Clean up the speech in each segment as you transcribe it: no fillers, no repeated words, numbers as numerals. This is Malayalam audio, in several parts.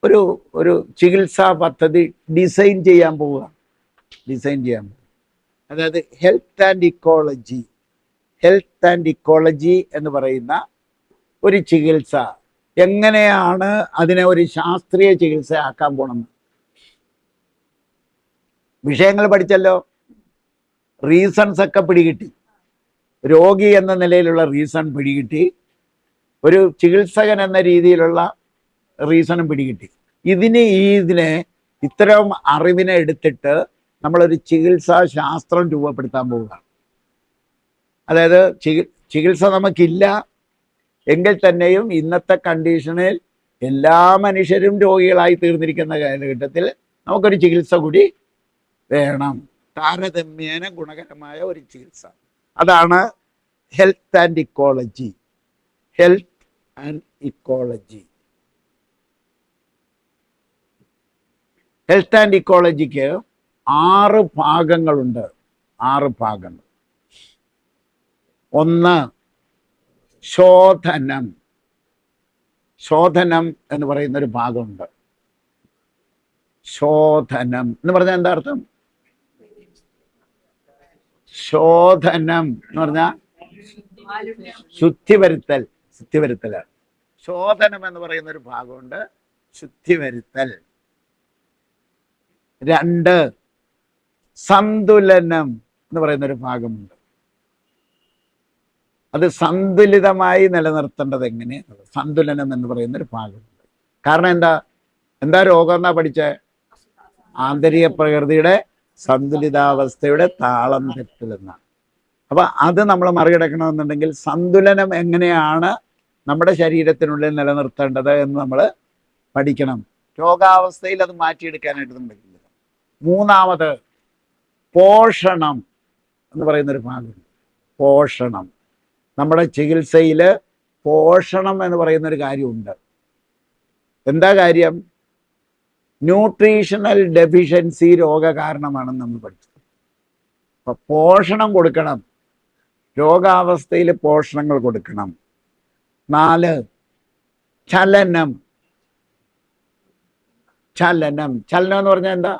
ഒരു ഒരു ചികിത്സാ പദ്ധതി ഡിസൈൻ ചെയ്യാൻ പോവുക. അതായത് ഹെൽത്ത് ആൻഡ് ഇക്കോളജി എന്ന് പറയുന്ന ഒരു ചികിത്സ എങ്ങനെയാണ് അതിനെ ഒരു ശാസ്ത്രീയ ചികിത്സ ആക്കാൻ പോണം. വിഷയങ്ങൾ പഠിച്ചല്ലോ, റീസൺസ് ഒക്കെ പിടികിട്ടി, രോഗി എന്ന നിലയിലുള്ള റീസൺ പിടികിട്ടി, ഒരു ചികിത്സകൻ എന്ന രീതിയിലുള്ള റീസണും പിടികിട്ടി. ഇതിനെ ഇത്തരം അറിവിനെ എടുത്തിട്ട് നമ്മളൊരു ചികിത്സാ ശാസ്ത്രം രൂപപ്പെടുത്താൻ പോവുകയാണ്. അതായത് ചികിത്സ നമുക്കില്ല എങ്കിൽ തന്നെയും ഇന്നത്തെ കണ്ടീഷനിൽ എല്ലാ മനുഷ്യരും രോഗികളായി തീർന്നിരിക്കുന്ന കാലഘട്ടത്തിൽ നമുക്കൊരു ചികിത്സ കൂടി വേണം, താരതമ്യേന ഗുണകരമായ ഒരു ചികിത്സ. അതാണ് health and ecology. Health and ഇക്കോളജിക്ക് 6 ഭാഗങ്ങളുണ്ട്. 6 ഭാഗങ്ങൾ. 1, ശോധനം എന്ന് പറയുന്നൊരു ഭാഗമുണ്ട്. ശോധനം എന്ന് പറഞ്ഞാൽ എന്താ അർത്ഥം? ശോധനം എന്ന് പറഞ്ഞാൽ ശുദ്ധി വരുത്തലാണ്. ശോധനം എന്ന് പറയുന്ന ഒരു ഭാഗമുണ്ട്, ശുദ്ധി വരുത്തൽ. 2, സന്തുലനം എന്ന് പറയുന്നൊരു ഭാഗമുണ്ട്. അത് സന്തുലിതമായി നിലനിർത്തേണ്ടത് എങ്ങനെയാണ്, സന്തുലനം എന്ന് പറയുന്നൊരു ഭാഗമുണ്ട്. കാരണം എന്താ രോഗം എന്നാ പഠിച്ചേ? ആന്തരിക പ്രകൃതിയുടെ സന്തുലിതാവസ്ഥയുടെ താളം തെറ്റില്ലെന്നാണ്. അപ്പൊ അത് നമ്മൾ മറികടക്കണമെന്നുണ്ടെങ്കിൽ സന്തുലനം എങ്ങനെയാണ് നമ്മുടെ ശരീരത്തിനുള്ളിൽ നിലനിർത്തേണ്ടത് എന്ന് നമ്മൾ പഠിക്കണം. രോഗാവസ്ഥയിൽ അത് മാറ്റിയെടുക്കാനായിട്ട് നമ്മൾ പറ്റില്ല. 3, പോഷണം എന്ന് പറയുന്നൊരു ഭാഗമുണ്ട്. പോഷണം, നമ്മുടെ ചികിത്സയിൽ പോഷണം എന്ന് പറയുന്നൊരു കാര്യമുണ്ട്. എന്താ കാര്യം? ന്യൂട്രീഷണൽ ഡെഫിഷ്യൻസി രോഗകാരണമാണെന്ന് നമ്മൾ പഠിച്ചു. അപ്പൊ പോഷണം കൊടുക്കണം, രോഗാവസ്ഥയിൽ പോഷണങ്ങൾ കൊടുക്കണം. 4, ചലനം എന്ന് പറഞ്ഞാൽ എന്താ?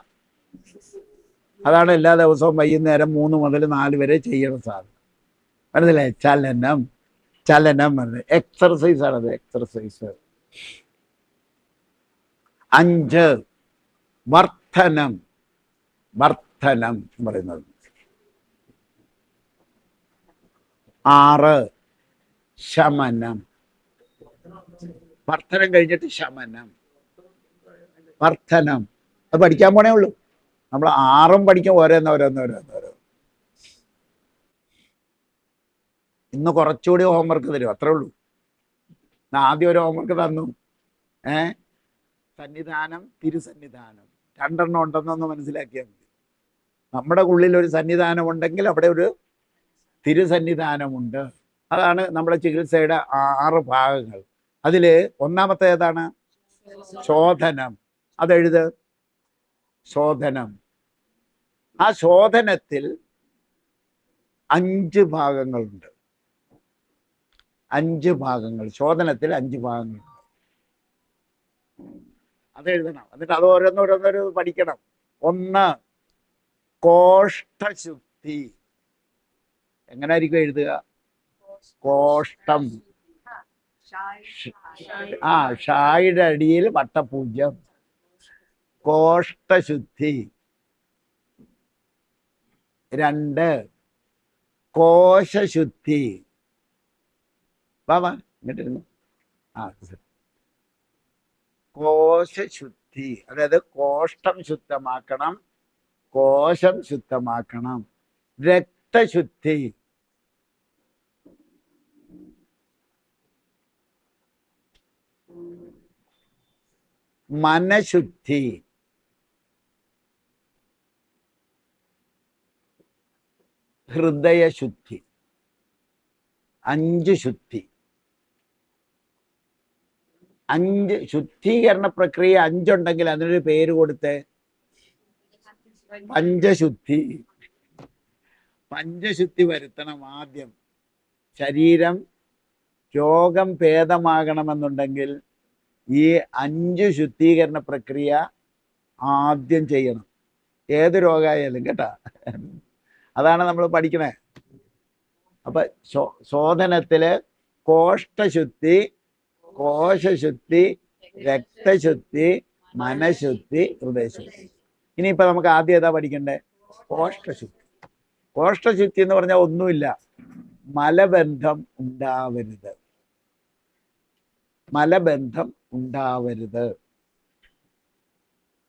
അതാണ് എല്ലാ ദിവസവും വൈകുന്നേരം 3 മുതൽ 4 വരെ ചെയ്യണ സാധനം. മനസ്സിലായി? ചലനം എക്സർസൈസ് ആണത്, എക്സർസൈസ്. 5, വർദ്ധനം പറയുന്നത്. 6, ശമനം. വർദ്ധനം കഴിഞ്ഞിട്ട് ശമനം, വർദ്ധനം. അത് പഠിക്കാൻ പോണേ ഉള്ളൂ. നമ്മൾ 6 പഠിക്കും, ഓരോന്ന്. ഇന്ന് കുറച്ചുകൂടി ഹോംവർക്ക് തരും, അത്രേ ഉള്ളൂ. ആദ്യം ഒരു ഹോംവർക്ക് തന്നു, സന്നിധാനം, തിരുസന്നിധാനം, 2 എണ്ണം ഉണ്ടെന്നൊന്ന് മനസ്സിലാക്കിയാൽ മതി. നമ്മുടെ ഉള്ളിൽ ഒരു സന്നിധാനം ഉണ്ടെങ്കിൽ അവിടെ ഒരു തിരുസന്നിധാനമുണ്ട്. അതാണ് നമ്മുടെ ചികിത്സയുടെ 6 ഭാഗങ്ങൾ. അതിൽ ഒന്നാമത്തെ ഏതാണ്? ശോധനം. അതെഴുത്, ശോധനം. ആ ശോധനത്തിൽ 5 ഭാഗങ്ങളുണ്ട്. 5 ഭാഗങ്ങൾ, ശോധനത്തിൽ 5 ഭാഗങ്ങളുണ്ട്. അതെഴുതണം. എന്നിട്ട് അത് ഓരോന്നോരോന്നോരോ പഠിക്കണം. 1, കോഷ്ഠശുദ്ധി. എങ്ങനായിരിക്കും എഴുതുക? കോഷ്ടം, ഷായുടെ അടിയിൽ വട്ടപൂജ്യം, കോഷ്ഠശുദ്ധി. 2, കോശശുദ്ധി. വാ ഇങ്ങോട്ടിരുന്നു. കോശശുദ്ധി, അതായത് കോഷ്ടം ശുദ്ധമാക്കണം, കോശം ശുദ്ധമാക്കണം. രക്തശുദ്ധി. മനഃശുദ്ധി. ഹൃദയശുദ്ധി. 5 ശുദ്ധി. 5 ശുദ്ധീകരണ പ്രക്രിയ 5 ഉണ്ടെങ്കിൽ അതിനൊരു പേര് കൊടുത്തേ, പഞ്ചശുദ്ധി. പഞ്ചശുദ്ധി വരുത്തണം ആദ്യം. ശരീരം രോഗം ഭേദമാകണമെന്നുണ്ടെങ്കിൽ ഈ 5 ശുദ്ധീകരണ പ്രക്രിയ ആദ്യം ചെയ്യണം, ഏത് രോഗമായാലും കേട്ടാ. അതാണ് നമ്മൾ പഠിക്കണേ. അപ്പൊ ശോധനത്തില് കോഷ്ഠശുദ്ധി, കോശശുദ്ധി, രക്തശുദ്ധി, മനഃശുദ്ധി, ഹൃദയശുദ്ധി. ഇനിയിപ്പോ നമുക്ക് ആദ്യം ഏതാ പഠിക്കണ്ടേ? കോഷ്ഠശുദ്ധി. കോഷ്ഠശുദ്ധി എന്ന് പറഞ്ഞാൽ ഒന്നുമില്ല, മലബന്ധം ഉണ്ടാവരുത്. മലബന്ധം ഉണ്ടാവരുത്.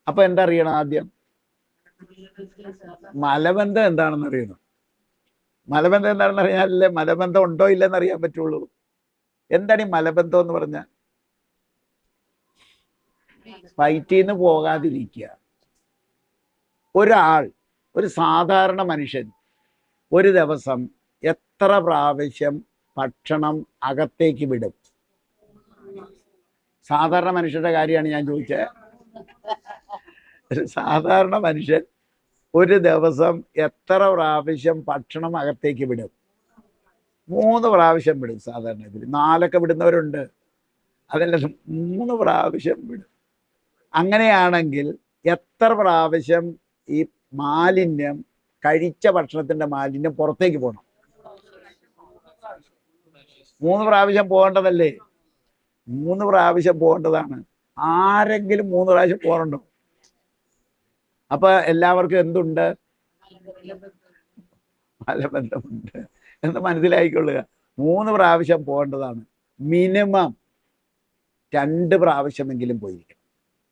അപ്പൊ എന്താ അറിയണം? ആദ്യം മലബന്ധം എന്താണെന്ന് അറിയണം. മലബന്ധം എന്താണെന്ന് അറിയാനല്ലേ മലബന്ധം ഉണ്ടോ ഇല്ലെന്ന് അറിയാൻ പറ്റുള്ളൂ. എന്താണ് ഈ മലബന്ധം എന്ന് പറഞ്ഞാൽ? വയറ്റിന്ന് പോകാതിരിക്കുക. ഒരാൾ, ഒരു സാധാരണ മനുഷ്യൻ ഒരു ദിവസം എത്ര പ്രാവശ്യം ഭക്ഷണം അകത്തേക്ക് വിടും? സാധാരണ മനുഷ്യരുടെ കാര്യമാണ് ഞാൻ ചോദിച്ചത്. ഒരു സാധാരണ മനുഷ്യൻ ഒരു ദിവസം എത്ര പ്രാവശ്യം ഭക്ഷണം അകത്തേക്ക് വിടും? 3 പ്രാവശ്യം വിടും. സാധാരണ ഇതിൽ 4 വിടുന്നവരുണ്ട്. അതല്ല, 3 പ്രാവശ്യം വിടും. അങ്ങനെയാണെങ്കിൽ എത്ര പ്രാവശ്യം ഈ മാലിന്യം, കഴിച്ച ഭക്ഷണത്തിന്റെ മാലിന്യം പുറത്തേക്ക് പോകണം? 3 പ്രാവശ്യം പോകേണ്ടതല്ലേ? 3 പ്രാവശ്യം പോകേണ്ടതാണ്. ആരെങ്കിലും 3 പ്രാവശ്യം പോകണുണ്ടോ? അപ്പൊ എല്ലാവർക്കും എന്തുണ്ട്? മലബന്ധമുണ്ട് എന്ന് മനസ്സിലായിക്കൊള്ളുക. 3 പ്രാവശ്യം പോകേണ്ടതാണ്. മിനിമം 2 പ്രാവശ്യമെങ്കിലും പോയിരിക്കണം.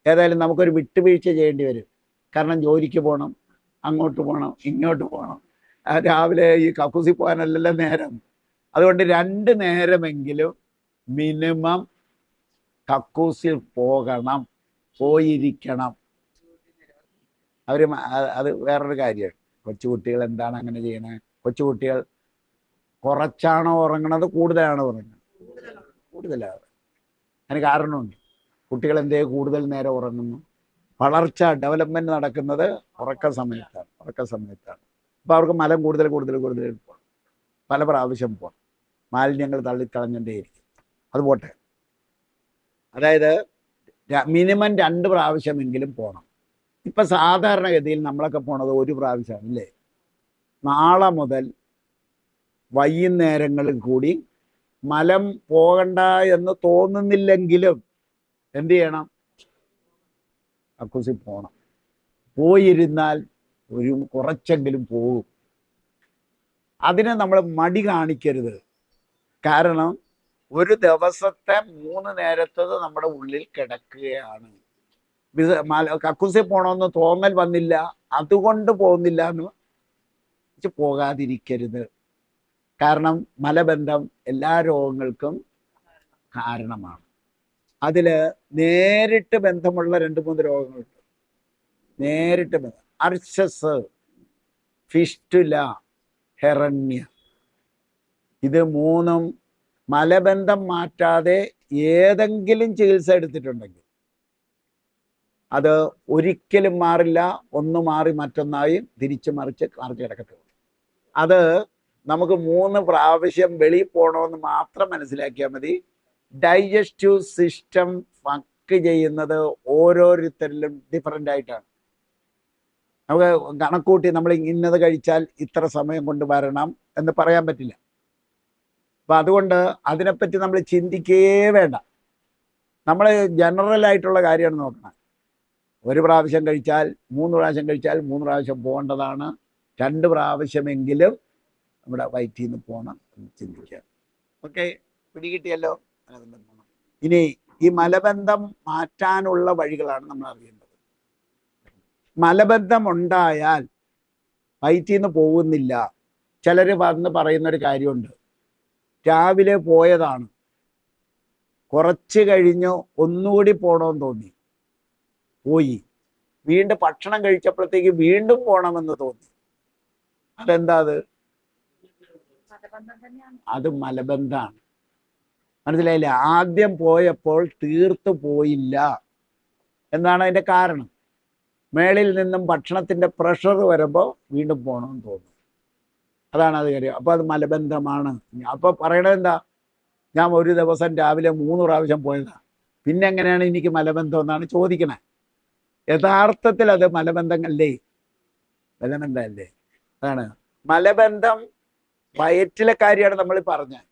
ഏതായാലും നമുക്കൊരു വിട്ടുവീഴ്ച ചെയ്യേണ്ടി വരും. കാരണം ജോലിക്ക് പോകണം, അങ്ങോട്ട് പോകണം, ഇങ്ങോട്ട് പോകണം. രാവിലെ ഈ കക്കൂസി പോകാനല്ലല്ലോ നേരം. അതുകൊണ്ട് 2 നേരമെങ്കിലും മിനിമം കക്കൂസിൽ പോകണം, പോയിരിക്കണം. അവർ അത് വേറൊരു കാര്യമാണ്. കൊച്ചുകുട്ടികൾ എന്താണ് അങ്ങനെ ചെയ്യണേ? കൊച്ചുകുട്ടികൾ കുറച്ചാണോ ഉറങ്ങണത്, കൂടുതലാണോ ഉറങ്ങുന്നത്? കൂടുതലാണ്. അതിന് കാരണമുണ്ട്. കുട്ടികൾ എന്തേ കൂടുതൽ നേരം ഉറങ്ങുന്നു? വളർച്ച, ഡെവലപ്മെന്റ് നടക്കുന്നത് ഉറക്ക സമയത്താണ്. അപ്പോൾ അവർക്ക് മലം കൂടുതൽ പോകണം, പല പ്രാവശ്യം പോകണം. മാലിന്യങ്ങൾ തള്ളിക്കളഞ്ഞേയിരിക്കും. അത് പോട്ടെ. അതായത് മിനിമം 2 പ്രാവശ്യമെങ്കിലും പോകണം. ഇപ്പം സാധാരണഗതിയിൽ നമ്മളൊക്കെ പോണത് 1 പ്രാവശ്യമാണ് അല്ലേ? നാളെ മുതൽ വൈകുന്നേരങ്ങളിൽ കൂടി മലം പോകണ്ട എന്ന് തോന്നുന്നില്ലെങ്കിലും എന്ത് ചെയ്യണം? കക്കൂസിൽ പോകണം. പോയിരുന്നാൽ കുറച്ചെങ്കിലും പോകും. അതിനെ നമ്മൾ മടി കാണിക്കരുത്. കാരണം ഒരു ദിവസത്തെ 3 നേരത്തത് നമ്മുടെ ഉള്ളിൽ കിടക്കുകയാണ്. കക്കൂസിൽ പോകണമെന്ന് തോന്നൽ വന്നില്ല, അതുകൊണ്ട് പോകുന്നില്ല എന്ന് പോകാതിരിക്കരുത്. കാരണം മലബന്ധം എല്ലാ രോഗങ്ങൾക്കും കാരണമാണ്. അതിൽ നേരിട്ട് ബന്ധമുള്ള 2-3 രോഗങ്ങളുണ്ട്. നേരിട്ട് ബന്ധം: അർശസ്, ഫിസ്റ്റുല, ഹെറണ്യ. ഇത് 3ഉം മലബന്ധം മാറ്റാതെ ഏതെങ്കിലും ചികിത്സ എടുത്തിട്ടുണ്ടെങ്കിൽ അത് ഒരിക്കലും മാറില്ല. ഒന്ന് മാറി മറ്റൊന്നായി തിരിച്ചു മറിച്ച് കിടക്കത്തുള്ളൂ. അത് നമുക്ക് 3 പ്രാവശ്യം വെളിയിൽ പോകണമെന്ന് മാത്രം മനസ്സിലാക്കിയാൽ മതി. ഡൈജസ്റ്റീവ് സിസ്റ്റം വർക്ക് ചെയ്യുന്നത് ഓരോരുത്തരിലും ഡിഫറൻ്റ് ആയിട്ടാണ്. നമുക്ക് കണക്കൂട്ടി നമ്മൾ ഇന്നത് കഴിച്ചാൽ ഇത്ര സമയം കൊണ്ട് വരണം എന്ന് പറയാൻ പറ്റില്ല. അപ്പം അതുകൊണ്ട് അതിനെപ്പറ്റി നമ്മൾ ചിന്തിക്കുകയേ വേണ്ട. നമ്മൾ ജനറൽ ആയിട്ടുള്ള കാര്യമാണ് നോക്കണം. 1 പ്രാവശ്യം കഴിച്ചാൽ 3 പ്രാവശ്യം കഴിച്ചാൽ 3 പ്രാവശ്യം പോകേണ്ടതാണ്. 2 പ്രാവശ്യമെങ്കിലും നമ്മുടെ വയറ്റിൽ നിന്ന് പോകണം എന്ന് ചിന്തിക്കുക. ഓക്കെ, പിടികിട്ടിയല്ലോ? ഇനി ഈ മലബന്ധം മാറ്റാനുള്ള വഴികളാണ് നമ്മൾ അറിയേണ്ടത്. മലബന്ധം ഉണ്ടായാൽ വയറ്റിൽ നിന്ന് പോകുന്നില്ല. ചിലർ വന്ന് പറയുന്നൊരു കാര്യമുണ്ട്, രാവിലെ പോയതാണ്, കുറച്ച് കഴിഞ്ഞ് ഒന്നുകൂടി പോകണമെന്ന് തോന്നി, പോയി. വീണ്ടും ഭക്ഷണം കഴിച്ചപ്പോഴത്തേക്ക് വീണ്ടും പോകണമെന്ന് തോന്നി. അതെന്താ? അത് മലബന്ധമാണ്. മനസ്സിലായില്ലേ? ആദ്യം പോയപ്പോൾ തീർത്തു പോയില്ല എന്നാണ് അതിൻ്റെ കാരണം. മേളിൽ നിന്നും ഭക്ഷണത്തിൻ്റെ പ്രഷർ വരുമ്പോൾ വീണ്ടും പോകണമെന്ന് തോന്നും. അതാണ് അത് കാര്യം. അപ്പോൾ അത് മലബന്ധമാണ്. അപ്പോൾ പറയണത് എന്താ? ഞാൻ ഒരു ദിവസം രാവിലെ 3 പ്രാവശ്യം പോയതാണ്, പിന്നെ എങ്ങനെയാണ് എനിക്ക് മലബന്ധം എന്നാണ് ചോദിക്കണേ. യഥാർത്ഥത്തിൽ അത് മലബന്ധമല്ലേ? മലബന്ധമല്ലേ? അതാണ് മലബന്ധം. വയറ്റിലെ കാര്യമാണ് നമ്മൾ പറഞ്ഞത്.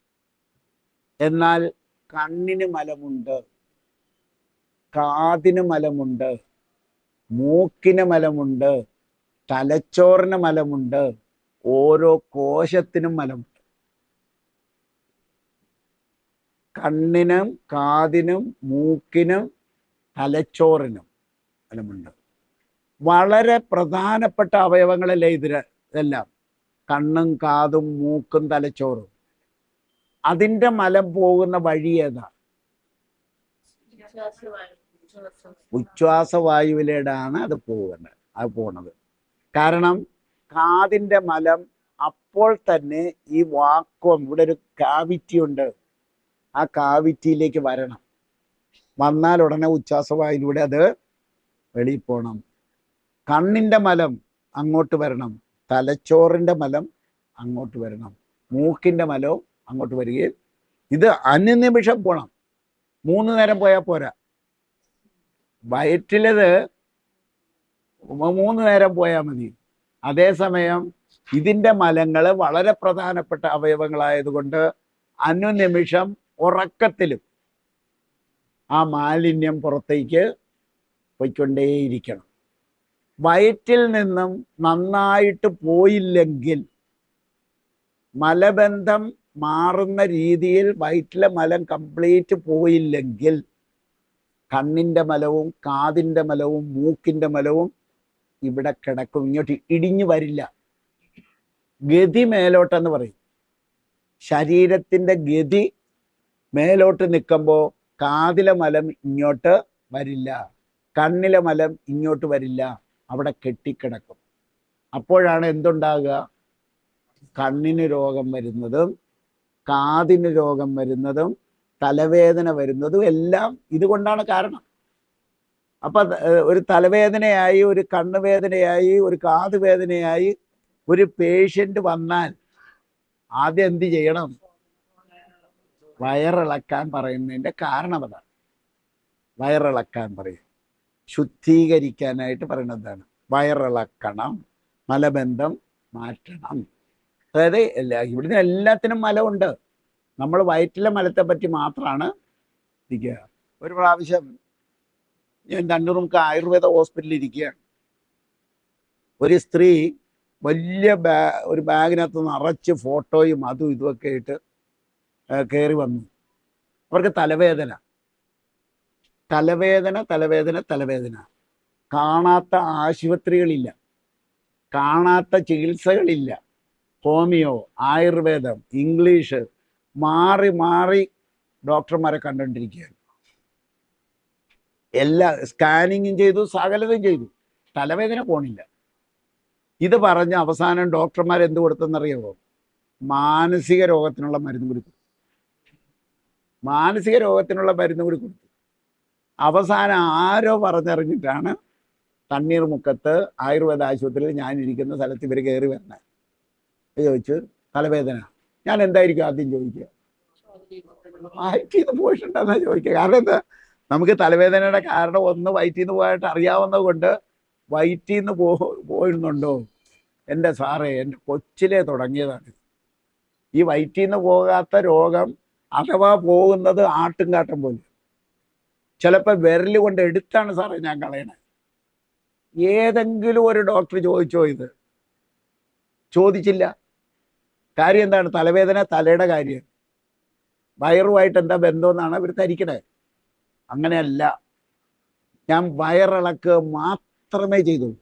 എന്നാൽ കണ്ണിന് മലമുണ്ട്, കാതിന് മലമുണ്ട്, മൂക്കിന് മലമുണ്ട്, തലച്ചോറിന് മലമുണ്ട്, ഓരോ കോശത്തിനും മലമുണ്ട്. കണ്ണിനും കാതിനും മൂക്കിനും തലച്ചോറിനും മലമുണ്ട്. വളരെ പ്രധാനപ്പെട്ട അവയവങ്ങളല്ലേ ഇതെല്ലാം. കണ്ണും കാതും മൂക്കും തലച്ചോറും. അതിൻ്റെ മലം പോകുന്ന വഴി ഏതാ? ഉച്ഛ്വാസവായുവിലേടാണ് അത് പോണത്. കാരണം കാതിൻ്റെ മലം അപ്പോൾ തന്നെ ഈ വാക്വം, ഇവിടെ ഒരു കാവിറ്റി ഉണ്ട്, ആ കാവിറ്റിയിലേക്ക് വരണം. വന്നാൽ ഉടനെ ഉച്ഛ്വാസവായുവിലൂടെ അത് വെളിയിൽ പോകണം. കണ്ണിൻ്റെ മലം അങ്ങോട്ട് വരണം, തലച്ചോറിൻ്റെ മലം അങ്ങോട്ട് വരണം, മൂക്കിൻ്റെ മലവും അങ്ങോട്ട് വരികയും ഇത് അനുനിമിഷം പോകണം. 3 നേരം പോയാൽ പോരാ. വയറ്റിലത് 3 നേരം പോയാൽ മതി. അതേസമയം ഇതിൻ്റെ മലങ്ങൾ വളരെ പ്രധാനപ്പെട്ട അവയവങ്ങളായതുകൊണ്ട് അനുനിമിഷം ഉറക്കത്തിലും ആ മാലിന്യം പുറത്തേക്ക് പോയിക്കൊണ്ടേയിരിക്കണം. വയറ്റിൽ നിന്നും നന്നായിട്ട് പോയില്ലെങ്കിൽ, മലബന്ധം മാറുന്ന രീതിയിൽ വയറ്റിലെ മലം കംപ്ലീറ്റ് പോയില്ലെങ്കിൽ, കണ്ണിൻ്റെ മലവും കാതിൻ്റെ മലവും മൂക്കിൻ്റെ മലവും ഇവിടെ കിടക്കും, ഇങ്ങോട്ട് ഇടിഞ്ഞു വരില്ല. ഗതി മേലോട്ടെന്ന് പറയും. ശരീരത്തിൻ്റെ ഗതി മേലോട്ട് നിൽക്കുമ്പോൾ കാതിലെ മലം ഇങ്ങോട്ട് വരില്ല, കണ്ണിലെ മലം ഇങ്ങോട്ട് വരില്ല, അവിടെ കെട്ടിക്കിടക്കും. അപ്പോഴാണ് എന്തുണ്ടാകുക? കണ്ണിന് രോഗം വരുന്നതും കാതിന് രോഗം വരുന്നതും തലവേദന വരുന്നതും എല്ലാം ഇതുകൊണ്ടാണ് കാരണം. അപ്പം ഒരു തലവേദനയായി, ഒരു കണ്ണുവേദനയായി, ഒരു കാത് വേദനയായി ഒരു പേഷ്യൻ്റ് വന്നാൽ ആദ്യം എന്ത് ചെയ്യണം? വയറിളക്കാൻ പറയുന്നതിൻ്റെ കാരണം അതാണ്. വയറിളക്കാൻ പറയും, ശുദ്ധീകരിക്കാനായിട്ട് പറയുന്നതാണ്. വയറിളക്കണം, മലബന്ധം മാറ്റണം. അതായത് ഇവിടുന്ന് എല്ലാത്തിനും മലമുണ്ട്. നമ്മൾ വയറ്റിലെ മലത്തെ പറ്റി മാത്രമാണ് ഇരിക്കുക. ഒരു പ്രാവശ്യം ഞാൻ തണ്ണീർമുക്കം ആയുർവേദ ഹോസ്പിറ്റലിൽ ഇരിക്കുകയാണ്. ഒരു സ്ത്രീ വലിയ ഒരു ബാഗിനകത്ത് നിറച്ച് ഫോട്ടോയും അതും ഇതുമൊക്കെ ആയിട്ട് കയറി വന്നു. അവർക്ക് തലവേദന തലവേദന തലവേദന തലവേദന. കാണാത്ത ആശുപത്രികളില്ല, കാണാത്ത ചികിത്സകളില്ല. ഹോമിയോ, ആയുർവേദം, ഇംഗ്ലീഷ് മാറി മാറി ഡോക്ടർമാരെ കണ്ടുകൊണ്ടിരിക്കുകയാണ്. എല്ലാ സ്കാനിങ്ങും ചെയ്തു, സകലതും ചെയ്തു, തലവേദന പോണില്ല. ഇത് പറഞ്ഞ് അവസാനം ഡോക്ടർമാർ എന്ത് കൊടുത്തെന്നറിയാമോ? മാനസിക രോഗത്തിനുള്ള മരുന്ന് കൊടുത്തു. മാനസിക രോഗത്തിനുള്ള മരുന്ന് കൂടി കൊടുത്തു. അവസാനം ആരോ പറഞ്ഞറിഞ്ഞിട്ടാണ് തണ്ണീർമുക്കത്ത് ആയുർവേദ ആശുപത്രിയിൽ ഞാൻ ഇരിക്കുന്ന സ്ഥലത്ത് ഇവർ കയറി വരണേ. ചോദിച്ചു തലവേദന. ഞാൻ എന്തായിരിക്കും ആദ്യം ചോദിക്കുക? വയറ്റിൽ നിന്ന് പോയിട്ടുണ്ടെന്നാ ചോദിക്കുക. കാരണം എന്താ? നമുക്ക് തലവേദനയുടെ കാരണം ഒന്ന് വയറ്റിൽ നിന്ന് പോയിട്ട് അറിയാവുന്നത് കൊണ്ട് വയറ്റിൽ നിന്ന് പോയിരുന്നുണ്ടോ? എൻ്റെ സാറേ, എൻ്റെ കൊച്ചിലെ തുടങ്ങിയതാണ് ഈ വയറ്റിൽ നിന്ന് പോകാത്ത രോഗം. അഥവാ പോകുന്നത് ആട്ടും കാട്ടം പോലെ. ചിലപ്പോൾ വിരൽ കൊണ്ട് എടുത്താണ് സാറേ ഞാൻ കളയണേ. ഏതെങ്കിലും ഒരു ഡോക്ടർ ചോദിച്ചോ? ഇത് ചോദിച്ചില്ല. കാര്യം എന്താണ്? തലവേദന തലയുടെ കാര്യം, വയറുമായിട്ട് എന്താ ബന്ധമെന്നാണ് ഇവർ ധരിക്കണേ. അങ്ങനെയല്ല. ഞാൻ വയറിളക്ക് മാത്രമേ ചെയ്തുള്ളൂ.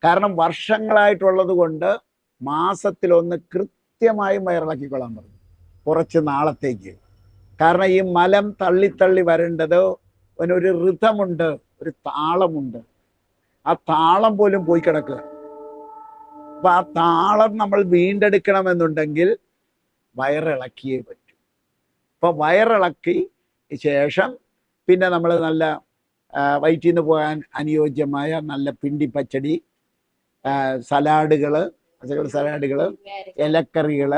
കാരണം വർഷങ്ങളായിട്ടുള്ളത് കൊണ്ട് മാസത്തിലൊന്ന് കൃത്യമായും വയറിളക്കിക്കൊള്ളാൻ പറഞ്ഞു, കുറച്ച് നാളത്തേക്ക്. കാരണം ഈ മലം തള്ളി വരേണ്ടത് ഒരു ഋതമുണ്ട്, ഒരു താളമുണ്ട്. ആ താളം പോലും പോയി കിടക്കുക. അപ്പം ആ താളം നമ്മൾ വീണ്ടെടുക്കണമെന്നുണ്ടെങ്കിൽ വയറിളക്കിയേ പറ്റൂ. അപ്പോൾ വയറിളക്കി ശേഷം പിന്നെ നമ്മൾ നല്ല വയറ്റിൽ നിന്ന് പോകാൻ അനുയോജ്യമായ നല്ല പിണ്ടി പച്ചടി, സലാഡുകൾ, സലാഡുകൾ, ഇലക്കറികൾ,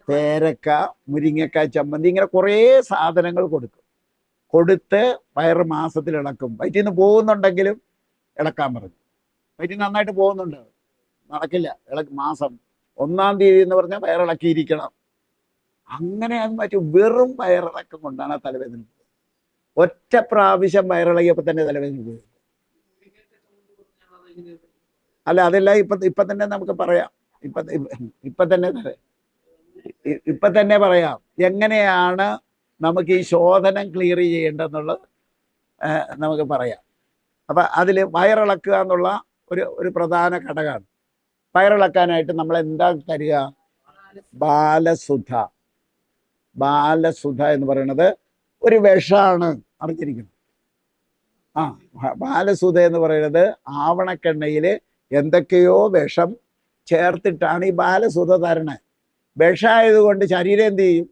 പേരക്ക, മുരിങ്ങക്ക ചമ്മന്തി, ഇങ്ങനെ കുറേ സാധനങ്ങൾ കൊടുക്കും. കൊടുത്ത് വയറ് മാസത്തിൽ ഇളക്കും. വയറ്റിൽ നിന്ന് പോകുന്നുണ്ടെങ്കിലും ഇളക്കാൻ പറഞ്ഞു. വയറ്റിൽ നന്നായിട്ട് പോകുന്നുണ്ട്, നടക്കില്ല, മാസം 1-ാം തീയതി എന്ന് പറഞ്ഞാൽ വയറിളക്കിയിരിക്കണം. അങ്ങനെ അത് മറ്റു വെറും വയറിളക്കം കൊണ്ടാണ് ആ തലവേദന. ഒറ്റ പ്രാവശ്യം വയറിളകിയപ്പോൾ തന്നെ തലവേദന പോയി. അല്ല, അതെല്ലാം ഇപ്പൊ തന്നെ നമുക്ക് പറയാം. ഇപ്പൊ തന്നെ പറയാം എങ്ങനെയാണ് നമുക്ക് ഈ ശോധനം ക്ലിയർ ചെയ്യേണ്ടതെന്നുള്ളത് നമുക്ക് പറയാം. അപ്പൊ അതിൽ വയറിളക്കുക എന്നുള്ള ഒരു പ്രധാന ഘടകമാണ്. വയറിളക്കാനായിട്ട് നമ്മൾ എന്താ തരിക? ബാലസുധ. ബാലസുധ എന്ന് പറയുന്നത് ഒരു വിഷമാണ്, അറിഞ്ഞിരിക്കണം. ബാലസുധ എന്ന് പറയുന്നത് ആവണക്കെണ്ണയിൽ എന്തൊക്കെയോ വിഷം ചേർത്തിട്ടാണ് ഈ ബാലസുധ തരണേ. വിഷമായതുകൊണ്ട് ശരീരം എന്ത് ചെയ്യും?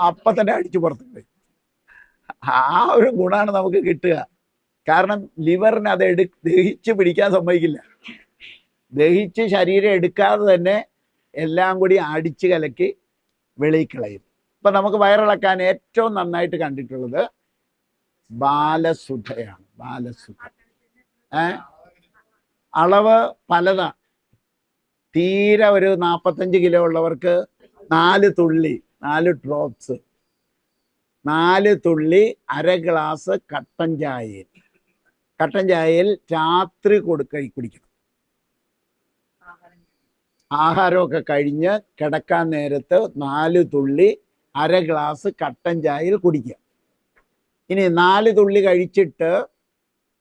അപ്പം തന്നെ അടിച്ചു പുറത്തുണ്ട്. ആ ഒരു ഗുണമാണ് നമുക്ക് കിട്ടുക. കാരണം ലിവറിന് അത് ദഹിച്ച് പിടിക്കാൻ സമ്മതിക്കില്ല. ദഹിച്ച് ശരീരം എടുക്കാതെ തന്നെ എല്ലാം കൂടി അടിച്ചു കലക്കി വെളിയിൽ കളയും. ഇപ്പൊ നമുക്ക് വയറിളക്കാൻ ഏറ്റവും നന്നായിട്ട് കണ്ടിട്ടുള്ളത് ബാലസുധയാണ്. ബാലസുധ അളവ് പലതാണ്. തീരെ ഒരു 45 കിലോ ഉള്ളവർക്ക് 4 തുള്ളി, 4 ഡ്രോപ്സ്, 4 തുള്ളി 1/2 ഗ്ലാസ് കട്ടൻ ചായയിൽ രാത്രി കുടിക്കണം. ആഹാരമൊക്കെ കഴിഞ്ഞ് കിടക്കാൻ നേരത്ത് 4 തുള്ളി 1/2 ഗ്ലാസ് കട്ടൻ ചായയിൽ കുടിക്കുക. ഇനി 4 തുള്ളി കഴിച്ചിട്ട്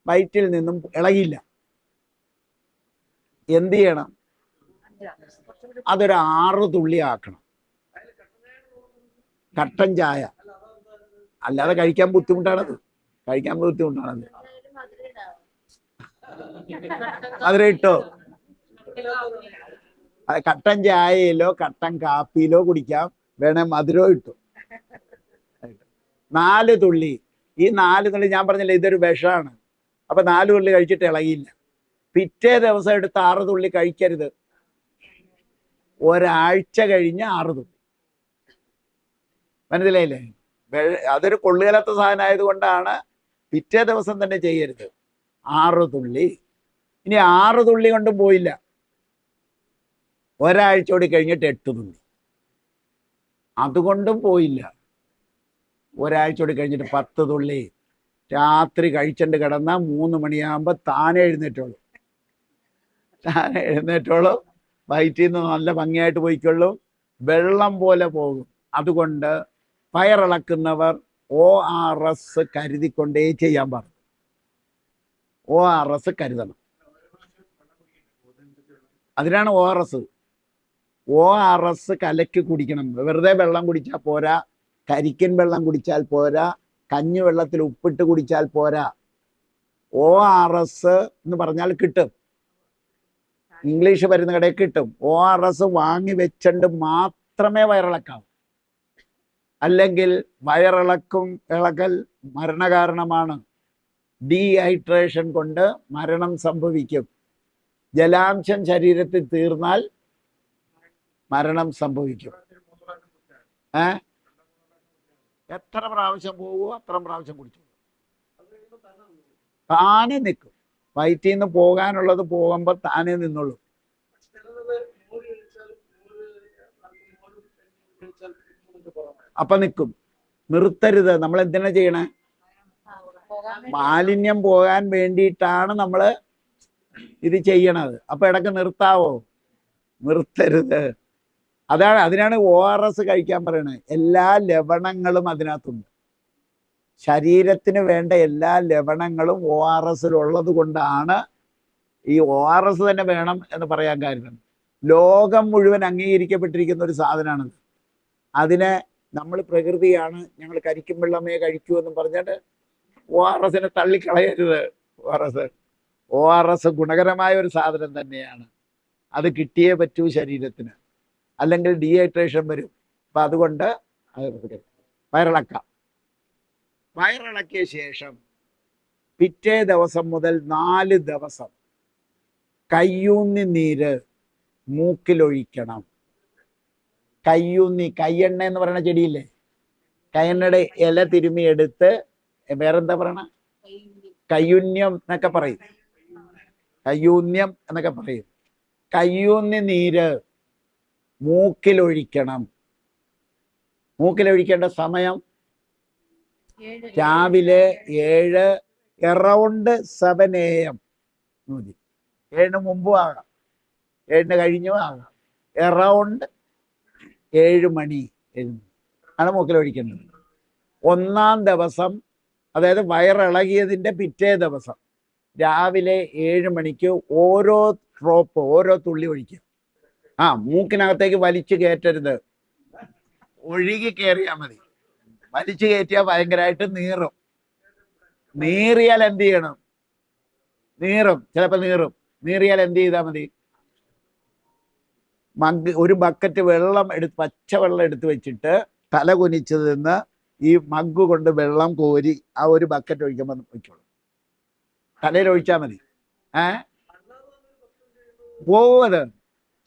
വയറ്റിൽ നിന്നും ഇളകില്ല, എന്ത് ചെയ്യണം? അതൊരു 6 തുള്ളി ആക്കണം. കട്ടൻ ചായ അല്ലാതെ കഴിക്കാൻ ബുദ്ധിമുട്ടാണത്. മധുരം ഇട്ടോ? കട്ടൻ ചായയിലോ കട്ടൻ കാപ്പിയിലോ കുടിക്കാം, വേണേ മധുരം ഇട്ടു. 4 തുള്ളി. ഈ 4 തുള്ളി ഞാൻ പറഞ്ഞില്ല, ഇതൊരു വിഷമാണ്. അപ്പൊ 4 തുള്ളി കഴിച്ചിട്ട് ഇളകിയില്ല, പിറ്റേ ദിവസം എടുത്ത് 6 തുള്ളി കഴിക്കരുത്. ഒരാഴ്ച കഴിഞ്ഞ് 6 തുള്ളി. മനസ്സിലായില്ലേ? അതൊരു കൊള്ളുകലത്ത സാധനമായത് കൊണ്ടാണ് പിറ്റേ ദിവസം തന്നെ ചെയ്യരുത്. 6 തുള്ളി. ഇനി 6 തുള്ളി കൊണ്ടും പോയില്ല, ഒരാഴ്ച കൂടി കഴിഞ്ഞിട്ട് 8 തുള്ളി. അതുകൊണ്ടും പോയില്ല, ഒരാഴ്ച കൂടി കഴിഞ്ഞിട്ട് 10 തുള്ളി. രാത്രി കഴിച്ചിട്ട് കിടന്നാൽ 3 മണിയാകുമ്പോൾ താനെ എഴുന്നേറ്റോളും. വയറ്റിൽ നിന്ന് നല്ല ഭംഗിയായിട്ട് പോയിക്കൊള്ളും, വെള്ളം പോലെ പോകും. അതുകൊണ്ട് വയറിളക്കുന്നവർ ORS കരുതിക്കൊണ്ടേ ചെയ്യാൻ പറഞ്ഞു. ORS കരുതണം. അതിനാണ് ORS കലക്കി കുടിക്കണം. വെറുതെ വെള്ളം കുടിച്ചാൽ പോരാ, കരിക്കൻ വെള്ളം കുടിച്ചാൽ പോരാ, കഞ്ഞിവെള്ളത്തിൽ ഉപ്പിട്ട് കുടിച്ചാൽ പോരാ. ORS എന്ന് പറഞ്ഞാൽ കിട്ടും, ഇംഗ്ലീഷ് മരുന്ന് കടയിൽ കിട്ടും. ORS വാങ്ങി വെച്ചുകൊണ്ട് മാത്രമേ വയറിളക്കാവൂ. അല്ലെങ്കിൽ ഇളകൽ മരണകാരണമാണ്. ഡീഹൈഡ്രേഷൻ കൊണ്ട് മരണം സംഭവിക്കും. ജലാംശം ശരീരത്തിൽ തീർന്നാൽ മരണം സംഭവിക്കും. എത്ര പ്രാവശ്യം പോകുമോ അത്ര പ്രാവശ്യം കുടിച്ചു, താനെ നിൽക്കും. വയറ്റിൽ നിന്ന് പോകാനുള്ളത് പോകുമ്പോൾ താനെ നിന്നുള്ളൂ. അപ്പൊ നിൽക്കും. നിർത്തരുത്. നമ്മൾ എന്തിനാ ചെയ്യണേ? മാലിന്യം പോകാൻ വേണ്ടിയിട്ടാണ് നമ്മൾ ഇത് ചെയ്യണത്. അപ്പൊ ഇടയ്ക്ക് നിർത്താവോ? നിർത്തരുത്. അതിനാണ് ORS കഴിക്കാൻ പറയണത്. എല്ലാ ലവണങ്ങളും അതിനകത്തുണ്ട്. ശരീരത്തിന് വേണ്ട എല്ലാ ലവണങ്ങളും ORS ഉള്ളത് കൊണ്ടാണ് ഈ ORS തന്നെ വേണം എന്ന് പറയാൻ കാരണം. ലോകം മുഴുവൻ അംഗീകരിക്കപ്പെട്ടിരിക്കുന്ന ഒരു സാധനമാണിത്. അതിനെ നമ്മൾ പ്രകൃതിയാണ്, ഞങ്ങൾ കരിക്കും വെള്ളമേ കഴിക്കൂ എന്ന് പറഞ്ഞിട്ട് ORS തള്ളിക്കളയരുത്. ORS ഗുണകരമായ ഒരു സാധനം തന്നെയാണ്. അത് കിട്ടിയേ പറ്റൂ ശരീരത്തിന്, അല്ലെങ്കിൽ ഡീഹൈഡ്രേഷൻ വരും. അപ്പം അതുകൊണ്ട് വയറിളക്കിയ ശേഷം പിറ്റേ ദിവസം മുതൽ 4 ദിവസം കയ്യൂന്നി നീര് മൂക്കിലൊഴിക്കണം. കയ്യെണ്ണ എന്ന് പറയുന്ന ചെടിയില്ലേ, കയ്യെണ്ണയുടെ ഇല തിരുമ്മി എടുത്ത് വേറെന്താ പറയണ? കയ്യുന്യം എന്നൊക്കെ പറയും. കയ്യൂന്യം എന്നൊക്കെ പറയും. കയ്യൂന്നി നീര് മൂക്കിലൊഴിക്കണം. മൂക്കിലൊഴിക്കേണ്ട സമയം രാവിലെ 7, അറൗണ്ട് 7 AM മതി. 7 മുമ്പും ആകാം, 7 കഴിഞ്ഞും ആകാം. അറൗണ്ട് 7 മണി ആണ് മൂക്കിലൊഴിക്കേണ്ടത്. 1-ാം ദിവസം, അതായത് വയറിളകിയതിൻ്റെ പിറ്റേ ദിവസം രാവിലെ 7 മണിക്ക് ഓരോ ഡ്രോപ്പ്, ഓരോ തുള്ളി ഒഴിക്കുക. മൂക്കിനകത്തേക്ക് വലിച്ചു കയറ്റരുത്, ഒഴുകി കയറിയാൽ മതി. വലിച്ചു കയറ്റിയാൽ ഭയങ്കരമായിട്ട് നീറും. നീറിയാൽ എന്ത് ചെയ്യണം? ചിലപ്പോൾ നീറിയാൽ എന്ത് ചെയ്താൽ മതി? ഒരു ബക്കറ്റ് വെള്ളം പച്ചവെള്ളം എടുത്ത് വെച്ചിട്ട് തല കുനിച്ച് നിന്ന് ഈ മഗ് കൊണ്ട് വെള്ളം കോരി ആ ഒരു ബക്കറ്റ് ഒഴിക്കുമ്പോൾ വയ്ക്കുള്ളൂ. തലയിൽ ഒഴിച്ചാൽ മതി. പോവത്.